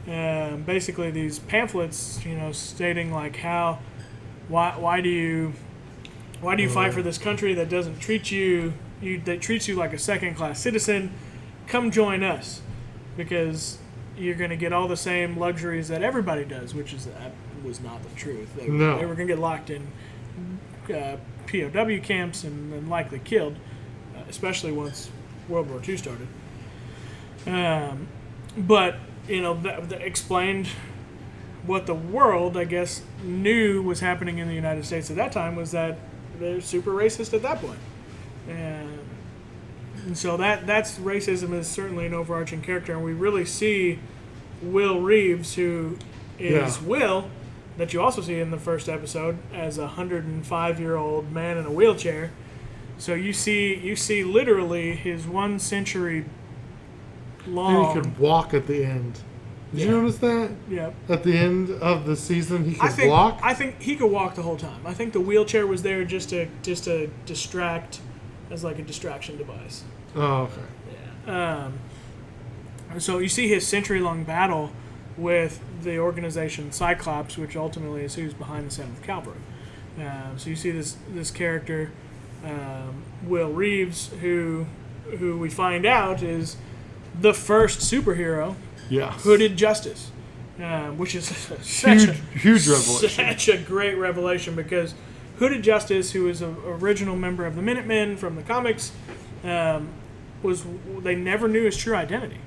Basically, these pamphlets, stating like why do you fight for this country that doesn't treat you that treats you like a second-class citizen? Come join us, because you're going to get all the same luxuries that everybody does, which was not the truth. They were going to get locked in POW camps and likely killed, especially once World War II started. But that explained what the world, I guess, knew was happening in the United States at that time, was that they're super racist at that point. And so that's racism is certainly an overarching character, and we really see Will Reeves, who is Will, that you also see in the first episode as a 105-year-old man in a wheelchair. So you see literally his 1 century long. And he could walk at the end. Did you notice that? Yeah. At the end of the season, he could walk. I think he could walk the whole time. I think the wheelchair was there just to distract, as like a distraction device. Oh, okay. Yeah. So you see his century-long battle with the organization Cyclops, which ultimately is who's behind the 7th Cavalry. So you see this character, Will Reeves, who we find out is the first superhero. Yes. Hooded Justice, which is huge revelation. Such a great revelation, because Hooded Justice, who is an original member of the Minutemen from the comics, they never knew his true identity.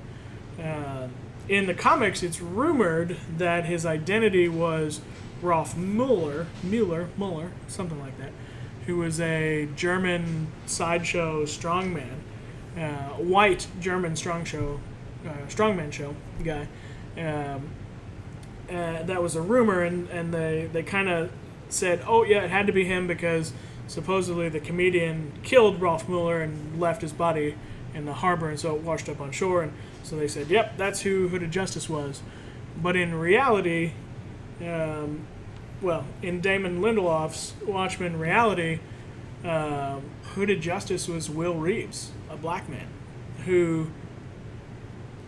In the comics, it's rumored that his identity was Rolf Muller, something like that, who was a German sideshow strongman, white German strongman show guy. That was a rumor, and they kind of said, oh yeah, it had to be him, because supposedly the comedian killed Rolf Muller and left his body in the harbor, and so it washed up on shore, and so they said, yep, that's who Hooded Justice was. But in reality, in Damon Lindelof's Watchmen reality, Hooded Justice was Will Reeves, a black man who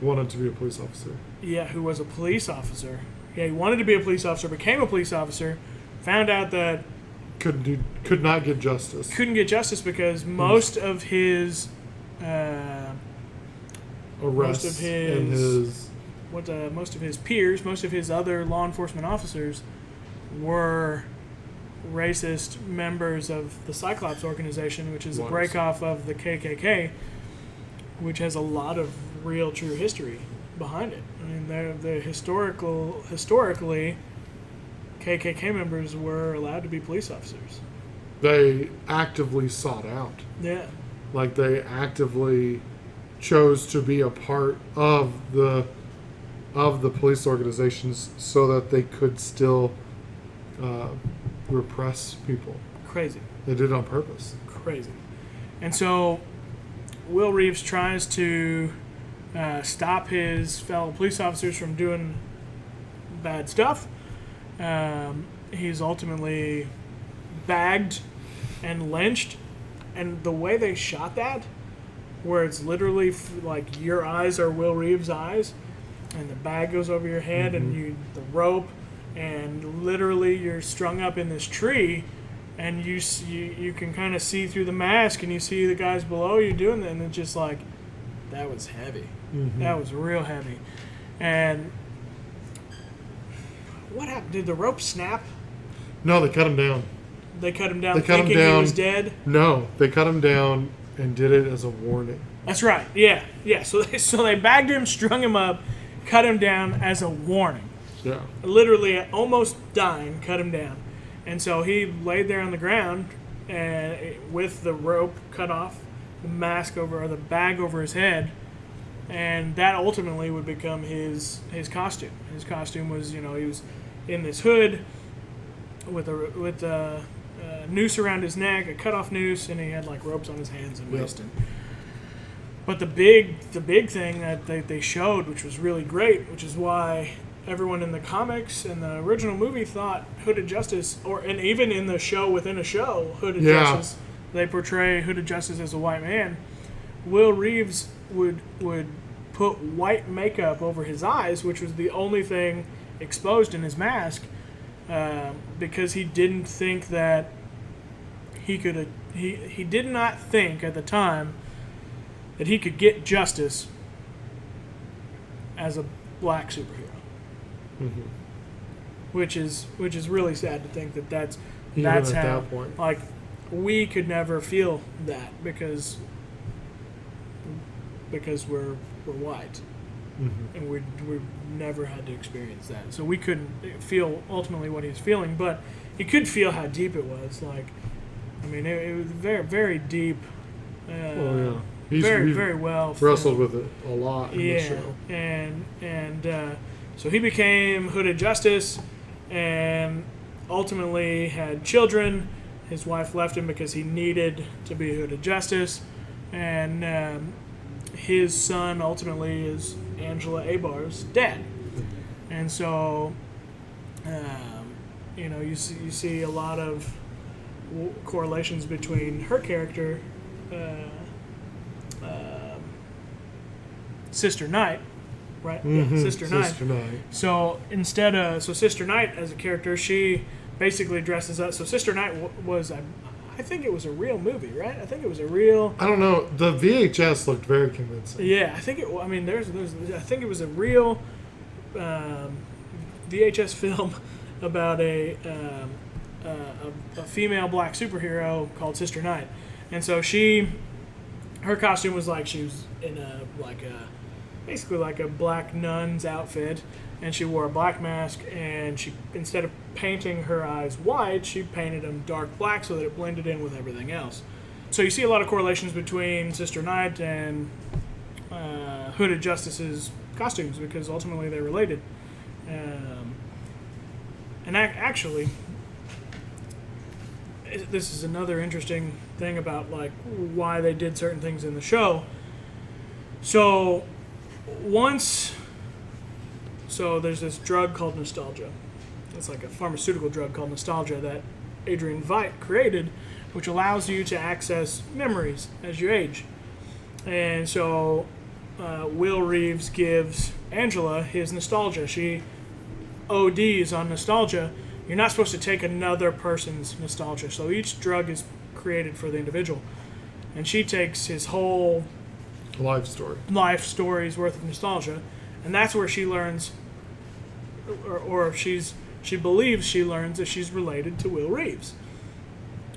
wanted to be a police officer. Yeah, who was a police officer. Yeah, he wanted to be a police officer, became a police officer, found out that could not get justice. Couldn't get justice because most of his arrests most of his peers, most of his other law enforcement officers were racist members of the Cyclops organization, which is a breakoff of the KKK, which has a lot of real, true history behind it. I mean, the historically, KKK members were allowed to be police officers. They actively sought out. Yeah. Like, they actively chose to be a part of the police organizations so that they could still repress people. Crazy. They did it on purpose. Crazy. And so Will Reeves tries to stop his fellow police officers from doing bad stuff. He's ultimately bagged and lynched. And the way they shot that, where it's literally like your eyes are Will Reeves' eyes, and the bag goes over your head, and the rope, and literally you're strung up in this tree, and you can kind of see through the mask, and you see the guys below you doing that, and it's just like, that was heavy. That was real heavy. And what happened? Did the rope snap? No, they cut him down. They cut him down thinking he was dead? No, they cut him down and did it as a warning. That's right. Yeah. So they bagged him, strung him up, cut him down as a warning. Yeah. Literally almost dying, cut him down. And so he laid there on the ground and with the rope cut off, the mask over, or the bag over his head, and that ultimately would become his costume. His costume was, he was in this hood with a noose around his neck, a cut-off noose, and he had like ropes on his hands and waist. But the big thing that they showed, which was really great, which is why everyone in the comics and the original movie thought Hooded Justice, and even in the show within a show, Hooded Justice, they portray Hooded Justice as a white man. Will Reeves would put white makeup over his eyes, which was the only thing exposed in his mask, because he didn't think that he could. He did not think at the time that he could get justice as a black superhero. Which is really sad to think that's how, that point. Like, we could never feel that because we're white. and we never had to experience that. So we couldn't feel ultimately what he was feeling, but he could feel how deep it was. Like, I mean, it was very, very deep. He's very well wrestled filmed. with it a lot in the show. and so he became Hooded Justice, and ultimately had children. His wife left him because he needed to be Hooded Justice, and his son ultimately is Angela Abar's dad. And so, you see a lot of correlations between her character, Sister Knight, right? Mm-hmm. Yeah, Sister Knight. Sister Knight. So Sister Knight as a character, she basically dresses up. So Sister Knight was, I think it was a real movie, right? I think it was a real. I don't know. The VHS looked very convincing. Yeah, I think it. I mean, I think it was a real VHS film about a female black superhero called Sister Knight, and so her costume was like she was in basically like a black nun's outfit, and she wore a black mask, and she, instead of painting her eyes white, she painted them dark black so that it blended in with everything else. So you see a lot of correlations between Sister Knight and Hooded Justice's costumes, because ultimately they're related. And actually, this is another interesting thing about like why they did certain things in the show. So there's this drug called nostalgia. It's like a pharmaceutical drug called nostalgia that Adrian Veidt created, which allows you to access memories as you age. And so Will Reeves gives Angela his nostalgia. She ODs on nostalgia. You're not supposed to take another person's nostalgia. So each drug is created for the individual. And she takes his whole life story's worth of nostalgia, and that's where she learns, or she believes she learns that she's related to Will Reeves.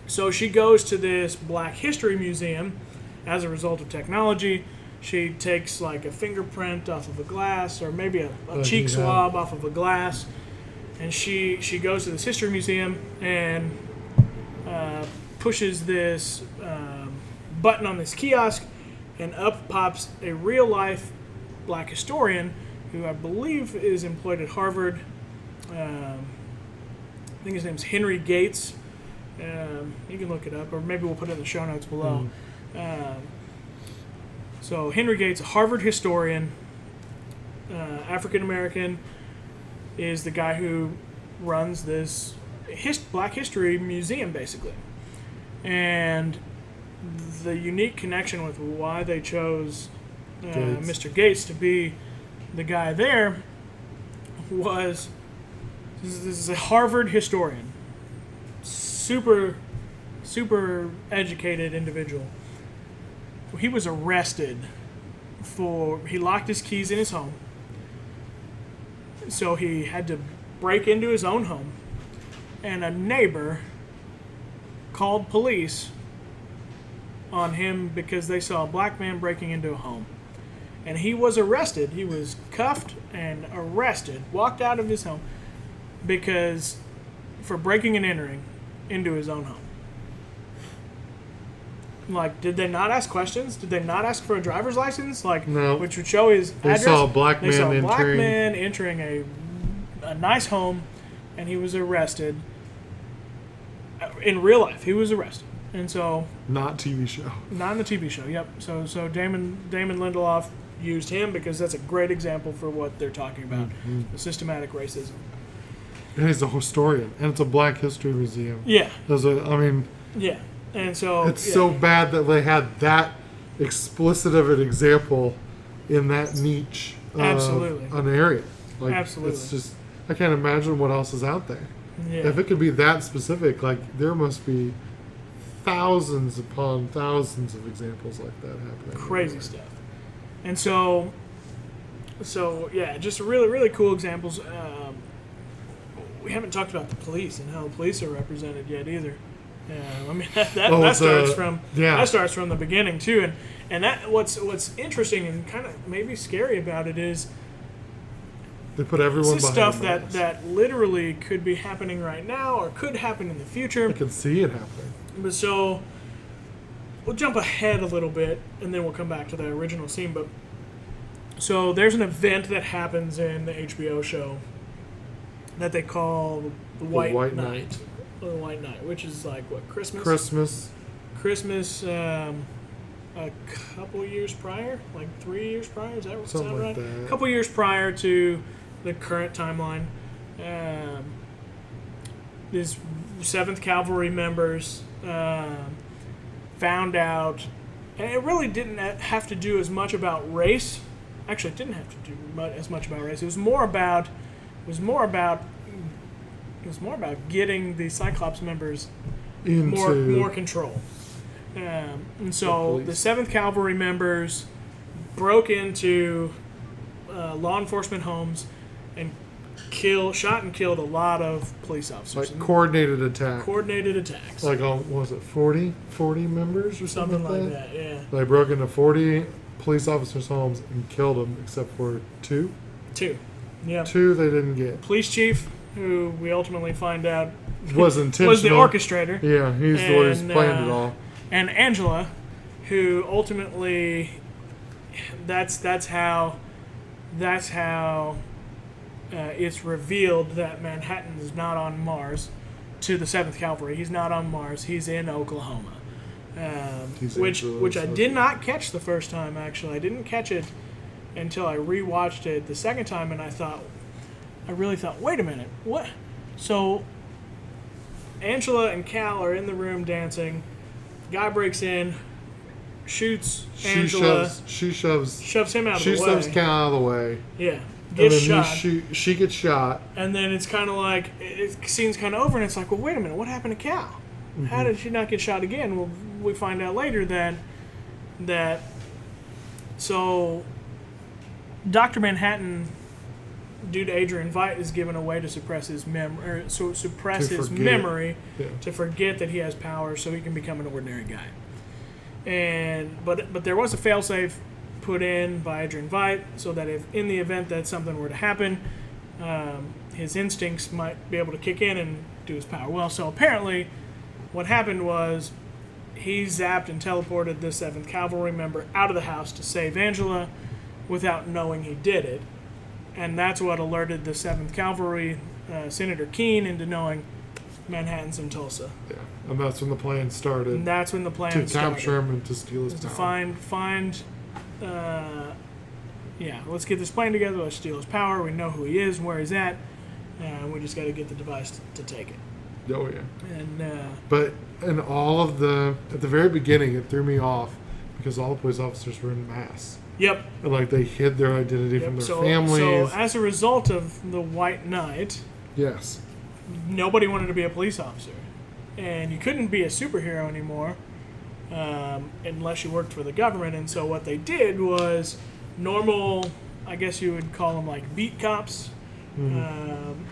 So she goes to this Black History Museum as a result of technology. She takes like a fingerprint off of a glass, or maybe a cheek swab off of a glass, and she goes to this history museum and pushes this button on this kiosk, and up pops a real-life black historian who I believe is employed at Harvard. I think his name's Henry Gates. You can look it up, or maybe we'll put it in the show notes below. So Henry Gates, a Harvard historian, African-American, is the guy who runs this Black History Museum, basically. And the unique connection with why they chose Mr. Gates to be the guy there was this is a Harvard historian, super educated individual. He was arrested he locked his keys in his home, so he had to break into his own home, and a neighbor called police on him because they saw a black man breaking into a home. And he was arrested. He was cuffed and arrested, walked out of his home for breaking and entering into his own home. Like, did they not ask questions? Did they not ask for a driver's license? Like, no. Which would show his address? They saw a black man entering a nice home, and he was arrested. In real life, he was arrested. And so... Not TV show. Not in the TV show, yep. So Damon Lindelof used him because that's a great example for what they're talking about, the systematic racism. And he's a historian, and it's a Black History Museum. Yeah. Yeah. And so... It's so bad that they had that explicit of an example in that niche of an area. Like, absolutely. It's just... I can't imagine what else is out there. Yeah. If it could be that specific, like, there must be thousands upon thousands of examples like that happening. Crazy stuff. And so yeah, just really, really cool examples. We haven't talked about the police and how the police are represented yet either. I mean that starts from the beginning too, and that what's interesting and kind of maybe scary about it is they put everyone this is behind stuff bars. that literally could be happening right now or could happen in the future. I can see it happening. But so we'll jump ahead a little bit and then we'll come back to the original scene. But so there's an event that happens in the HBO show that they call the White Night. The White Night, which is like what, Christmas, a couple years prior, like 3 years prior. Is that what Something sound like right? that. A couple years prior to the current timeline. These 7th Cavalry members found out, and it really didn't have to do as much about race. Actually, it didn't have to do as much about race. It was more about getting the Cyclops members more control. And so the 7th Cavalry members broke into law enforcement homes and shot and killed a lot of police officers. Like coordinated attack. Coordinated attacks. Like, what was it, 40 members or something like that, yeah. They broke into 40 police officers' homes and killed them, except for 2. 2. Yeah. 2 they didn't get. Police chief, who we ultimately find out was intentional. was the orchestrator. Yeah, he's the one who's planned it all. And Angela, who ultimately, that's how it's revealed that Manhattan is not on Mars to the 7th Cavalry. He's not on Mars. He's in Oklahoma. Which I did not catch the first time, actually. I didn't catch it until I rewatched it the second time, and I really thought, wait a minute, what? So Angela and Cal are in the room dancing. Guy breaks in, shoots Angela. She shoves him out of the way. She shoves Cal out of the way. Yeah. Gets shot. She gets shot. And then it's kind of like, the scene's kind of over, and it's like, well, wait a minute, what happened to Cal? Mm-hmm. How did she not get shot again? Well, we find out later that so Dr. Manhattan, due to Adrian Veidt, is given a way to suppress his memory, to forget that he has power, so he can become an ordinary guy. But there was a failsafe put in by Adrian Veidt, so that if in the event that something were to happen, his instincts might be able to kick in and do his power well. So apparently, what happened was he zapped and teleported the 7th Cavalry member out of the house to save Angela without knowing he did it. And that's what alerted the 7th Cavalry, Senator Keene, into knowing Manhattan's in Tulsa. Yeah, and that's when the plan started. And that's when the plan to started. capture him and to steal his power. Let's get this plan together. Let's steal his power. We know who he is, where he's at. We just got to get the device to take it. Oh, yeah. And but in all of at the very beginning, it threw me off because all the police officers were in masks. Yep. And they hid their identity from their families. So as a result of the White Night, yes, nobody wanted to be a police officer, and you couldn't be a superhero anymore unless you worked for the government. And so what they did was normal, I guess you would call them like beat cops. Mm-hmm.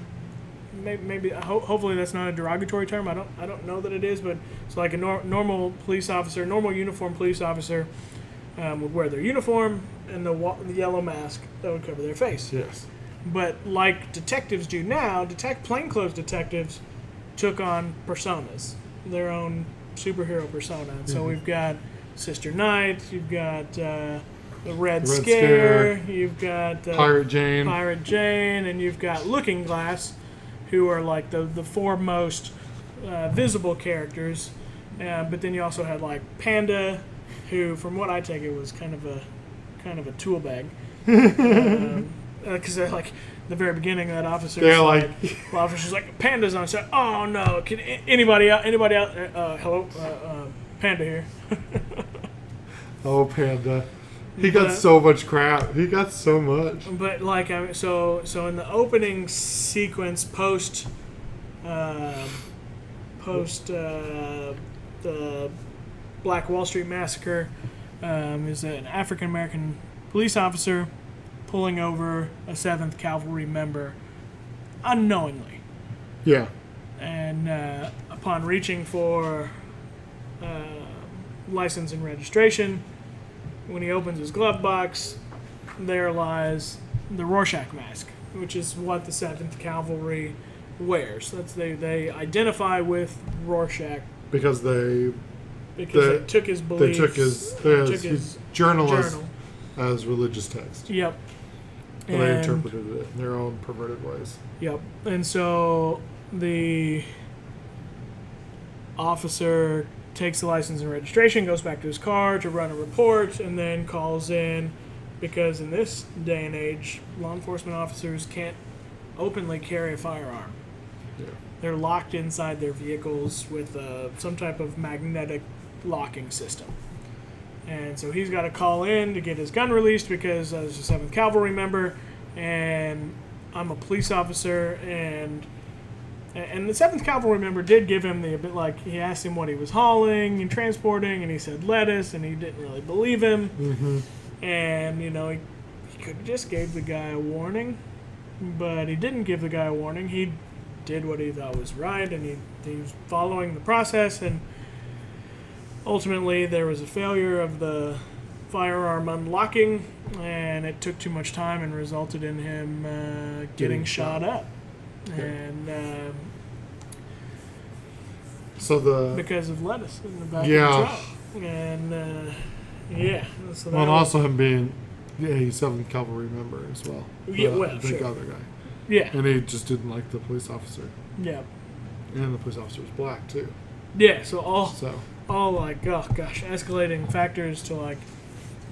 Hopefully that's not a derogatory term. I don't know that it is, but it's like a normal police officer, normal uniformed police officer. Would wear their uniform and the yellow mask that would cover their face. Yes. But like detectives do now, plainclothes detectives took on personas, their own superhero persona. And so we've got Sister Night, you've got the Red Scare, you've got Pirate Jane, and you've got Looking Glass, who are like the four most visible characters. But then you also had like Panda, who, from what I take it, was kind of a tool bag. Because like the very beginning, that officer, the officer's like, Panda's on set. Oh no! Can anybody out? Hello, Panda here. Oh, Panda. He got so much crap. He got so much. But so in the opening sequence, post the Black Wall Street Massacre, is an African American police officer pulling over a 7th Cavalry member unknowingly. Yeah. And upon reaching for license and registration, when he opens his glove box, there lies the Rorschach mask, which is what the 7th Cavalry wears. They identify with Rorschach because they took his beliefs. They took his journal as religious text. Yep. And they interpreted it in their own perverted ways. Yep. And so the officer takes the license and registration, goes back to his car to run a report, and then calls in, because in this day and age, law enforcement officers can't openly carry a firearm. Yeah. They're locked inside their vehicles with some type of magnetic locking system. And so he's got to call in to get his gun released because I was a 7th Cavalry member, and I'm a police officer, and the 7th Cavalry member did give him he asked him what he was hauling and transporting, and he said lettuce, and he didn't really believe him. Mm-hmm. And, he could have just gave the guy a warning, but he didn't give the guy a warning. He did what he thought was right, and he was following the process, and ultimately there was a failure of the firearm unlocking, and it took too much time and resulted in him getting shot up. Okay. And so because of lettuce in the back of the truck. And so and also him being a 7th Cavalry member as well. The other guy. Yeah. And he just didn't like the police officer. Yeah. And the police officer was black too. Yeah, so all like, oh gosh, escalating factors to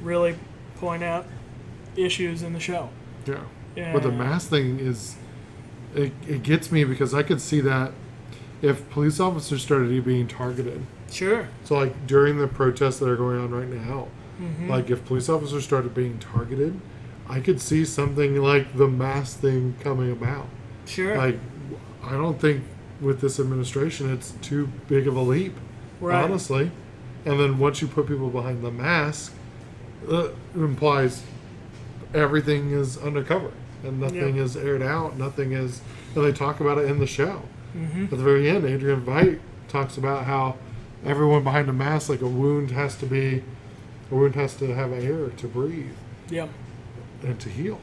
really point out issues in the show. Yeah. But the mask thing is, it gets me because I could see that if police officers started being targeted. Sure. So during the protests that are going on right now, mm-hmm. if police officers started being targeted, I could see something like the mask thing coming about. Sure. I don't think with this administration it's too big of a leap, right. Honestly. And then once you put people behind the mask, it implies everything is undercover and nothing is aired out. Nothing is, and they talk about it in the show. Mm-hmm. At the very end, Adrian Veidt talks about how everyone behind a mask, a wound has to have air to breathe. Yep. And to heal.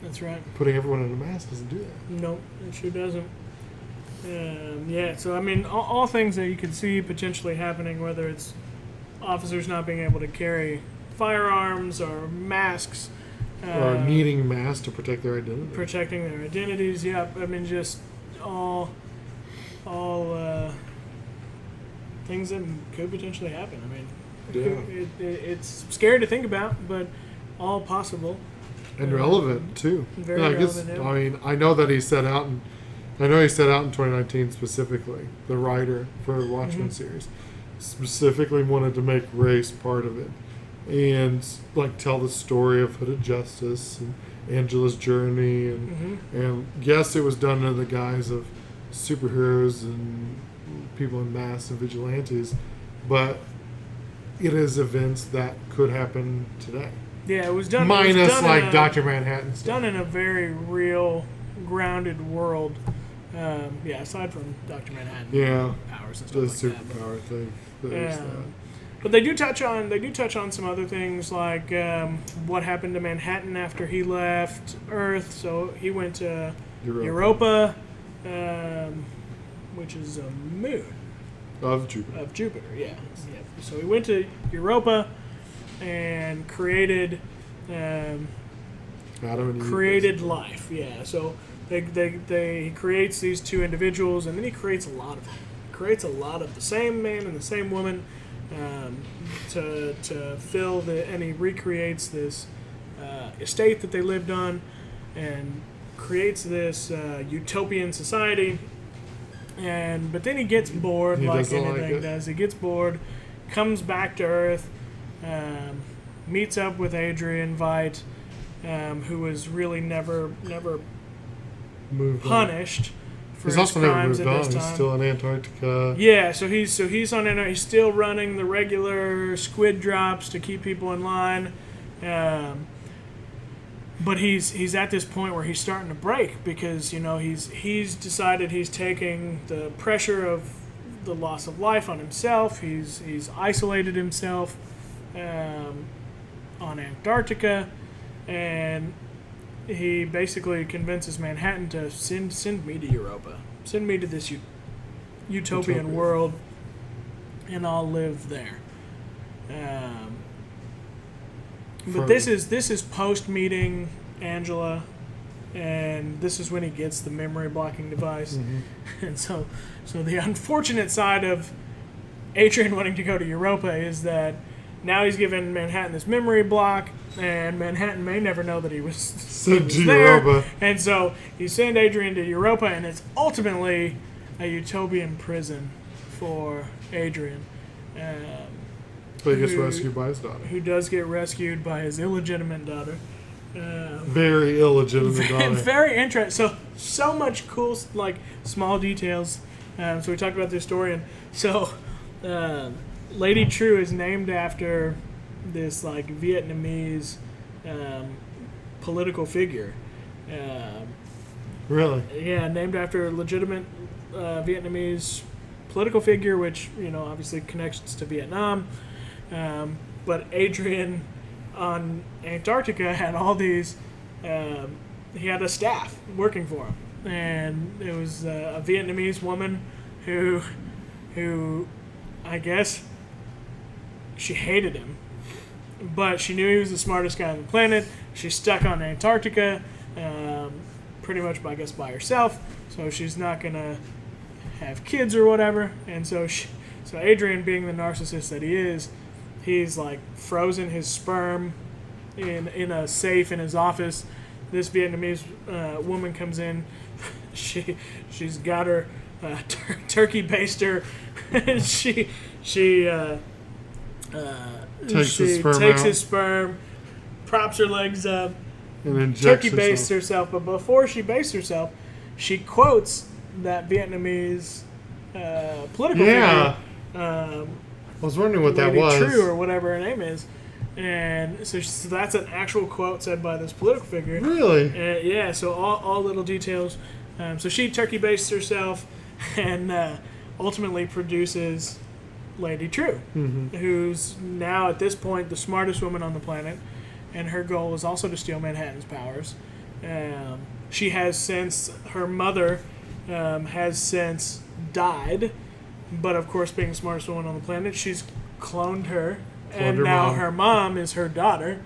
That's right. Putting everyone in a mask doesn't do that. No, it sure doesn't. So all things that you could see potentially happening, whether it's officers not being able to carry firearms or masks. Or needing masks to protect their identity. Protecting their identities, yep. Just all things that could potentially happen. It's scary to think about, but all possible. And relevant too. Very relevant. Yeah. I know that he set out in 2019 specifically, the writer for the Watchmen series, specifically wanted to make race part of it, and tell the story of Hooded Justice and Angela's journey, and yes, it was done in the guise of superheroes and people in masks and vigilantes, but it is events that could happen today. Yeah, it was done. Minus Dr. Manhattan stuff. Done in a very real, grounded world. Aside from Dr. Manhattan. Yeah. Powers and The stuff like superpower that. thing. There's that. But they do touch on some other things like what happened to Manhattan after he left Earth. So he went to Europa, which is a moon of Jupiter. Of Jupiter, yeah. So he went to Europa and created life. Yeah. So he creates these two individuals, and then he creates a lot of them. Creates a lot of the same man and the same woman to fill and he recreates this estate that they lived on, and creates this utopian society. But then he gets bored, like anything does. He gets bored, comes back to Earth, meets up with Adrian Veidt, who was really never punished for his crimes at this time. He's still in Antarctica. Yeah, so he's on Antarctica. He's still running the regular squid drops to keep people in line. But he's at this point where he's starting to break because he's decided he's taking the pressure of the loss of life on himself. He's isolated himself on Antarctica, and he basically convinces Manhattan to send me to Europa, send me to this utopian world, and I'll live there. But this is post meeting Angela, and this is when he gets the memory blocking device. And so the unfortunate side of Adrian wanting to go to Europa is that now he's given Manhattan this memory block, and Manhattan may never know that he was Sent to there. Europa. And so he sent Adrian to Europa, and it's ultimately a utopian prison for Adrian. But he gets rescued by his daughter. Who does get rescued by his illegitimate daughter. Very illegitimate daughter. Very interesting. So much cool, like, small details. So we talked about this story, and so Lady True is named after this, like, Vietnamese political figure. Really? Yeah, named after a legitimate Vietnamese political figure, which, obviously connects to Vietnam. But Adrian on Antarctica had all these, he had a staff working for him. And it was a Vietnamese woman who I guess she hated him. But she knew he was the smartest guy on the planet. She's stuck on Antarctica, pretty much, by herself. So she's not going to have kids or whatever. And so Adrian, being the narcissist that he is, he's like frozen his sperm in a safe in his office. This Vietnamese woman comes in. She's got her turkey baster. she takes his sperm, props her legs up, and turkey bastes herself. But before she bastes herself, she quotes that Vietnamese political figure. I was wondering what that Lady was. True or whatever her name is. And so that's an actual quote said by this political figure. Really? Yeah, so all little details. So she turkey bastes herself and ultimately produces Lady True, who's now at this point the smartest woman on the planet, and her goal is also to steal Manhattan's powers. She has since, her mother has since died, but of course, being the smartest woman on the planet, she's cloned her, and now her mom is her daughter.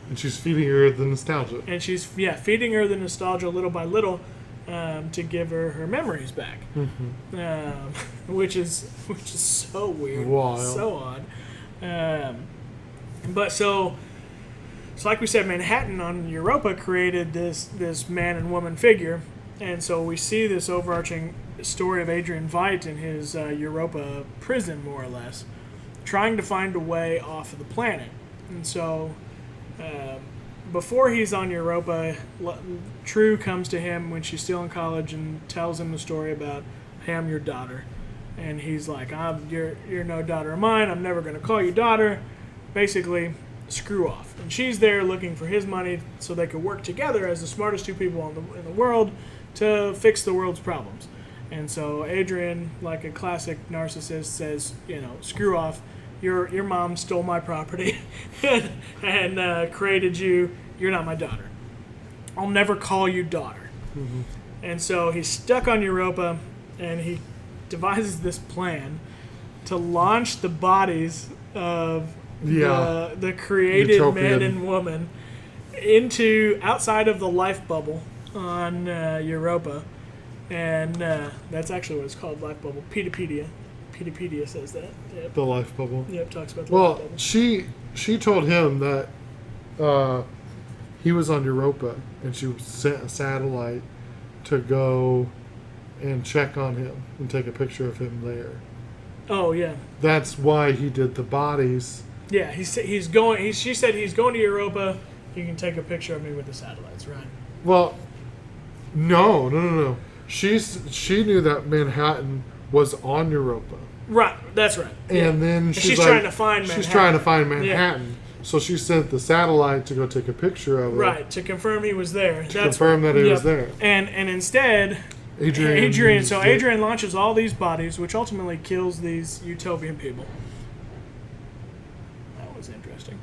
And she's feeding her the nostalgia. And she's feeding her the nostalgia little by little to give her memories back, which is so weird, wild, so odd. But so like we said, Manhattan on Europa created this man and woman figure, and so we see this overarching story of Adrian Veidt in his Europa prison, more or less, trying to find a way off of the planet. And so before he's on Europa, True comes to him when she's still in college and tells him the story about, hey, I'm your daughter. And he's like, you're no daughter of mine. I'm never going to call you daughter. Basically, screw off. And she's there looking for his money so they could work together as the smartest two people in the world to fix the world's problems. And so Adrian, like a classic narcissist, says, screw off. Your mom stole my property and created you. You're not my daughter. I'll never call you daughter. And so he's stuck on Europa, and he devises this plan to launch the bodies of the created Utopian man and woman outside of the life bubble on Europa. And that's actually what it's called, life bubble. Pedopedia says that. Yep. The life bubble. Yep, talks about the life bubble. She told him that he was on Europa, and she sent a satellite to go and check on him and take a picture of him there. Oh, yeah. That's why he did the bodies. Yeah, she said he's going to Europa. You can take a picture of me with the satellites, right? Well, no. She knew that Manhattan was on Europa. Right, that's right. And then she's trying to find Manhattan. She's trying to find Manhattan. Yeah. So she sent the satellite to go take a picture of it. Right, to confirm he was there. Confirm that he was there. And instead, Adrian. So Adrian launches all these bodies, which ultimately kills these utopian people. That was interesting.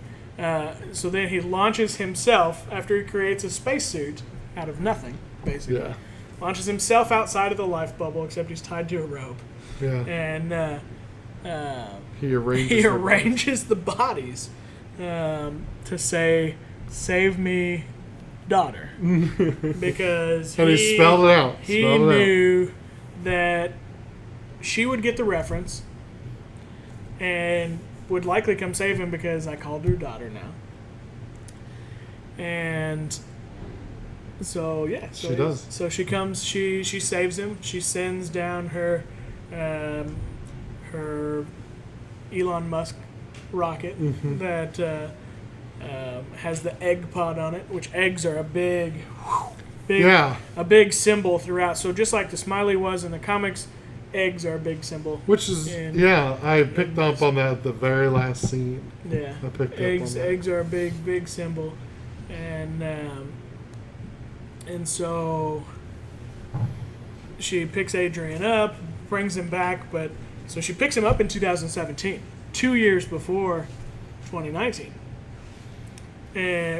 So then he launches himself after he creates a spacesuit out of nothing, basically. Yeah. Launches himself outside of the life bubble, except he's tied to a rope. Yeah. And He arranges the bodies to say, "Save me, daughter," because and he spelled it out. He knew that she would get the reference and would likely come save him because I called her daughter now. And so she does. So she comes. She saves him. She sends down her her Elon Musk rocket that has the egg pod on it, which eggs are a big symbol throughout. So just like the smiley was in the comics, eggs are a big symbol. Which is I picked up on that at the very last scene. Yeah, I picked eggs. up on that. Eggs are a big symbol, and so she picks Adrian up, brings him back, but so she picks him up in 2017, 2 years before 2019.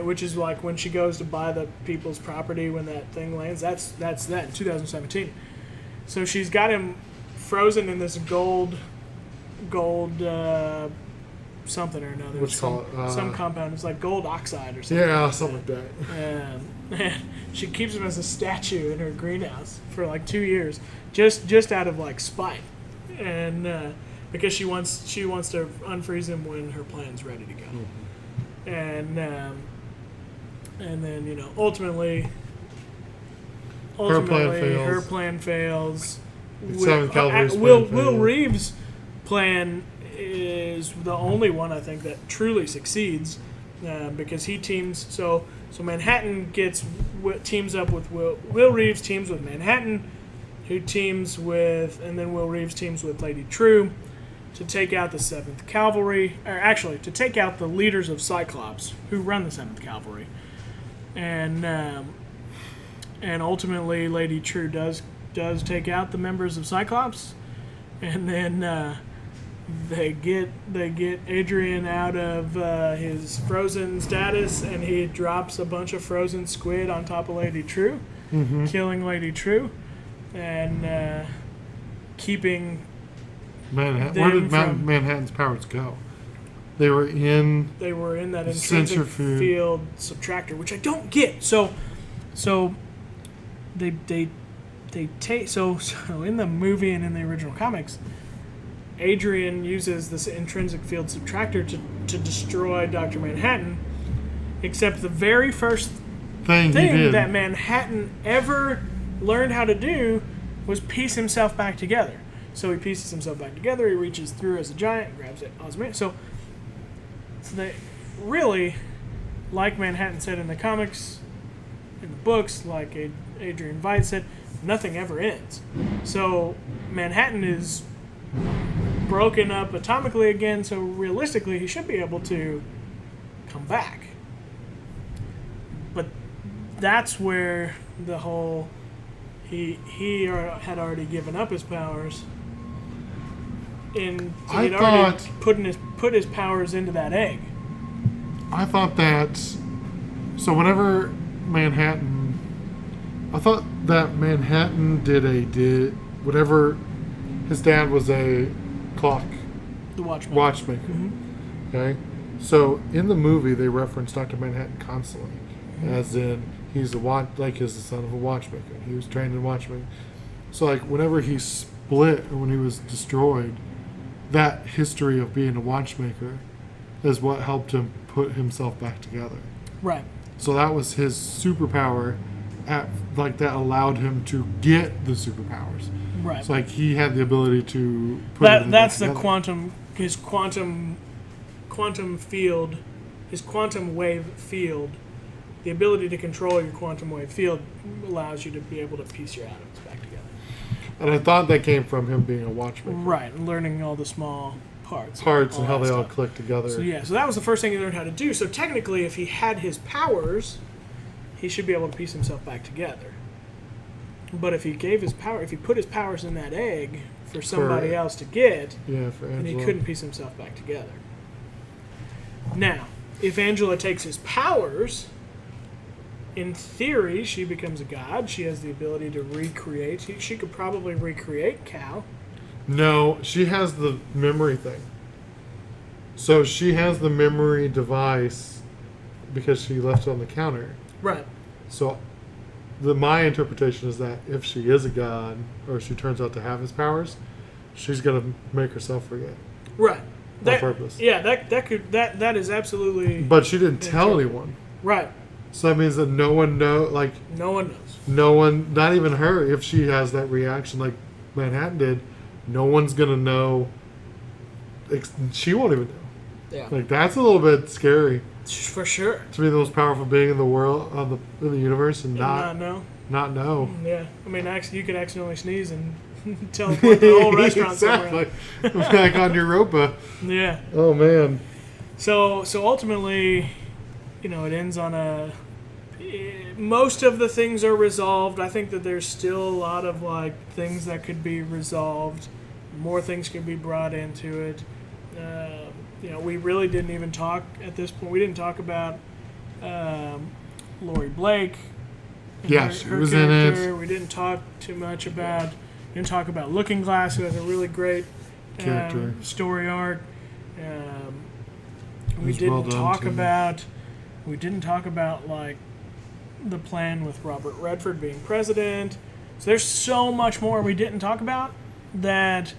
Which is like when she goes to buy the people's property when that thing lands. That's that in 2017. So she's got him frozen in this gold something or another. Some compound. It's like gold oxide or something. Yeah, something like that. And she keeps him as a statue in her greenhouse for like 2 years, just out of like spite, and because she wants to unfreeze him when her plan's ready to go. And then ultimately her plan fails. Will Reeves' plan is the only one I think that truly succeeds because he teams. So Manhattan teams up with Will Reeves teams with Manhattan, who teams with, and then Will Reeves teams with Lady True to take out the 7th Cavalry, or actually to take out the leaders of Cyclops who run the 7th Cavalry, and ultimately Lady True does take out the members of Cyclops, and then they get Adrian out of his frozen status, and he drops a bunch of frozen squid on top of Lady True, killing Lady True, and keeping Manhattan. Where did Manhattan's powers go? They were in that intrinsic field subtractor, which I don't get. So they take so in the movie and in the original comics, Adrian uses this intrinsic field subtractor to destroy Dr. Manhattan, except the very first thing that Manhattan ever learned how to do was piece himself back together. So he pieces himself back together, he reaches through as a giant, grabs it, so they really, like Manhattan said in the comics, in the books, like Adrian Veidt said, nothing ever ends. So Manhattan is broken up atomically again, so realistically he should be able to come back. But that's where the whole he had already given up his powers, and he'd already put his powers into that egg. I thought that. So whenever Manhattan, I thought that Manhattan did whatever. His dad was a clock. The watchmaker. Okay, so in the movie they reference Dr. Manhattan constantly, as in he's the son of a watchmaker. He was trained in watchmaking. So like whenever he split or when he was destroyed, that history of being a watchmaker is what helped him put himself back together. Right. So that was his superpower, that allowed him to get the superpowers. Right. So like he had the ability to put that's the his quantum field, his quantum wave field. The ability to control your quantum wave field allows you to be able to piece your atoms back together. And I thought that came from him being a watchmaker. Right, and learning all the small parts and how they all click together. So that was the first thing he learned how to do. So technically, if he had his powers, he should be able to piece himself back together. But if he put his powers in that egg for somebody else to get, for then he Angela. couldn't piece himself back together. Now, if Angela takes his powers, in theory, she becomes a god. She has the ability to recreate. She could probably recreate Cal. No, she has the memory thing. So she has the memory device because she left it on the counter. Right. So my interpretation is that if she is a god, or she turns out to have his powers, she's gonna make herself forget. Right. On purpose. Yeah, that is absolutely. But she didn't tell anyone. Right. So that means that no one No one knows. no one, not even her, if she has that reaction like Manhattan did, no one's gonna know. She won't even know. Yeah. Like, that's a little bit scary. For sure. To be the most powerful being in the world, in the universe, and Not know. not know. Yeah. I mean, you could accidentally sneeze and teleport the whole restaurant somewhere. Exactly. Back on Europa. Yeah. Oh man. So ultimately, it ends on a. Most of the things are resolved. I think that there's still a lot of things that could be resolved. More things could be brought into it. We really didn't even talk at this point. We didn't talk about Lori Blake. Yeah, she was in it. We didn't talk too much about. Didn't talk about Looking Glass, who has a really great Character. story arc. We was didn't well done, talk too. about. We didn't talk about the plan with Robert Redford being president. So there's so much more we didn't talk about that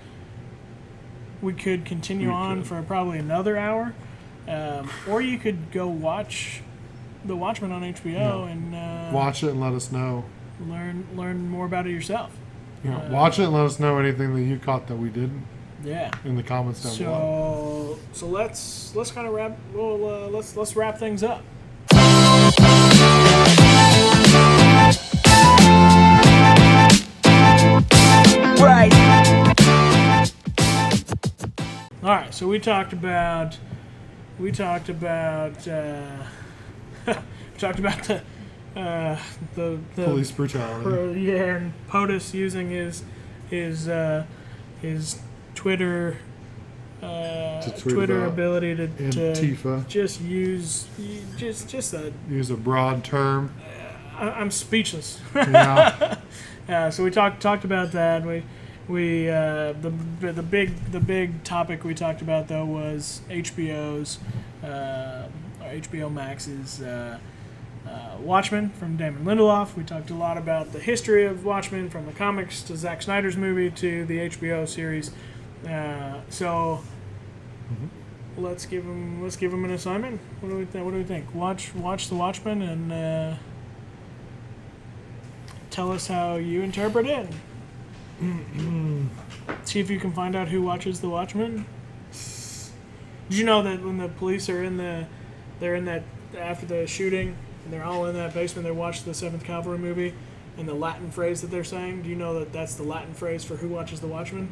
we could continue on for probably another hour, or you could go watch The Watchmen on HBO and Watch it and let us know. learn more about it yourself. Watch it and let us know anything that you caught that we didn't Yeah. in the comments down below. So let's kind of wrap. Well, let's wrap things up. Right. All right, so we talked about we talked about the Police brutality. and POTUS using his Twitter tweet Twitter about ability to ANTIFA. just use a. Use a broad term. I'm speechless. Yeah. So we talked about that. The big topic we talked about though was HBO Max's Watchmen from Damon Lindelof. We talked a lot about the history of Watchmen from the comics to Zack Snyder's movie to the HBO series. Let's give him an assignment. What do we think? Watch the Watchmen and tell us how you interpret it. See if you can find out who watches the Watchmen. Did you know that when the police are they're in that after the shooting and they're all in that basement, they watch the 7th Cavalry movie, and the Latin phrase that they're saying, do you know that that's the Latin phrase for who watches the Watchmen?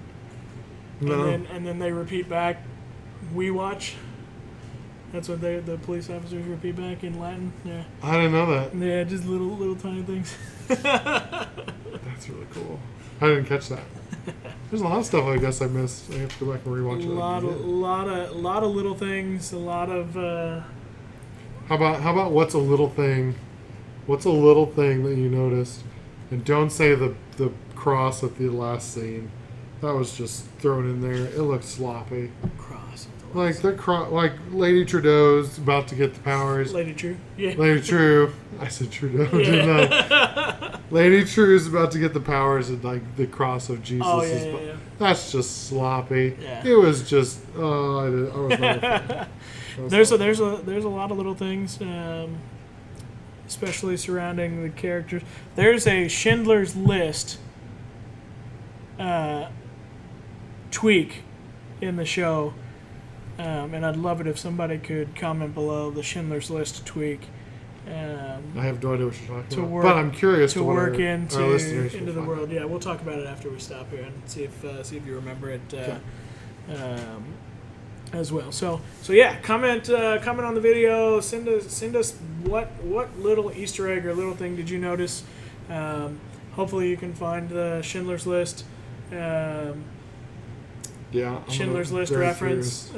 No. And then they repeat back, "We watch." That's what the police officers repeat back in Latin. Yeah. I didn't know that. Yeah, just little tiny things. That's really cool. I didn't catch that. There's a lot of stuff I guess I missed. I have to go back and rewatch A it. lot of little things. A lot of. How about what's a little thing? What's a little thing that you noticed? And don't say the cross at the last scene. That was just thrown in there. It looked sloppy. Cross. Like Lady Trudeau's about to get the powers. Lady True. Yeah. Lady True. I said Trudeau, didn't I? Lady True's about to get the powers, and the cross of Jesus. Oh, yeah. That's just sloppy. Yeah. It was just. I was not a fan. There's a lot of little things, especially surrounding the characters. There's a Schindler's List tweak in the show, and I'd love it if somebody could comment below the Schindler's List tweak. I have no idea what you're talking about, work- but I'm curious to what work our listeners into will the find world. out. Yeah, we'll talk about it after we stop here and see if you remember it as well. So yeah, comment on the video. Send us what little Easter egg or little thing did you notice. hopefully you can find the Schindler's List. Yeah. Schindler's List very reference.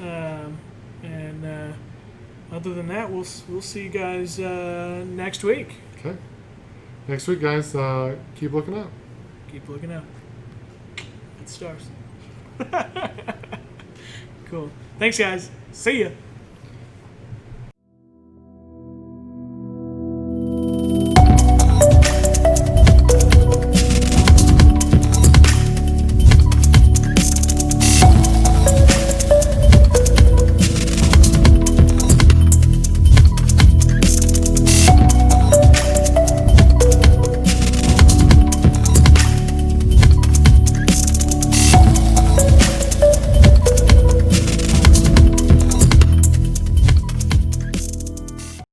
And other than that, we'll see you guys next week. Okay. Next week, guys, keep looking up. Keep looking up. At stars. Cool. Thanks, guys. See ya.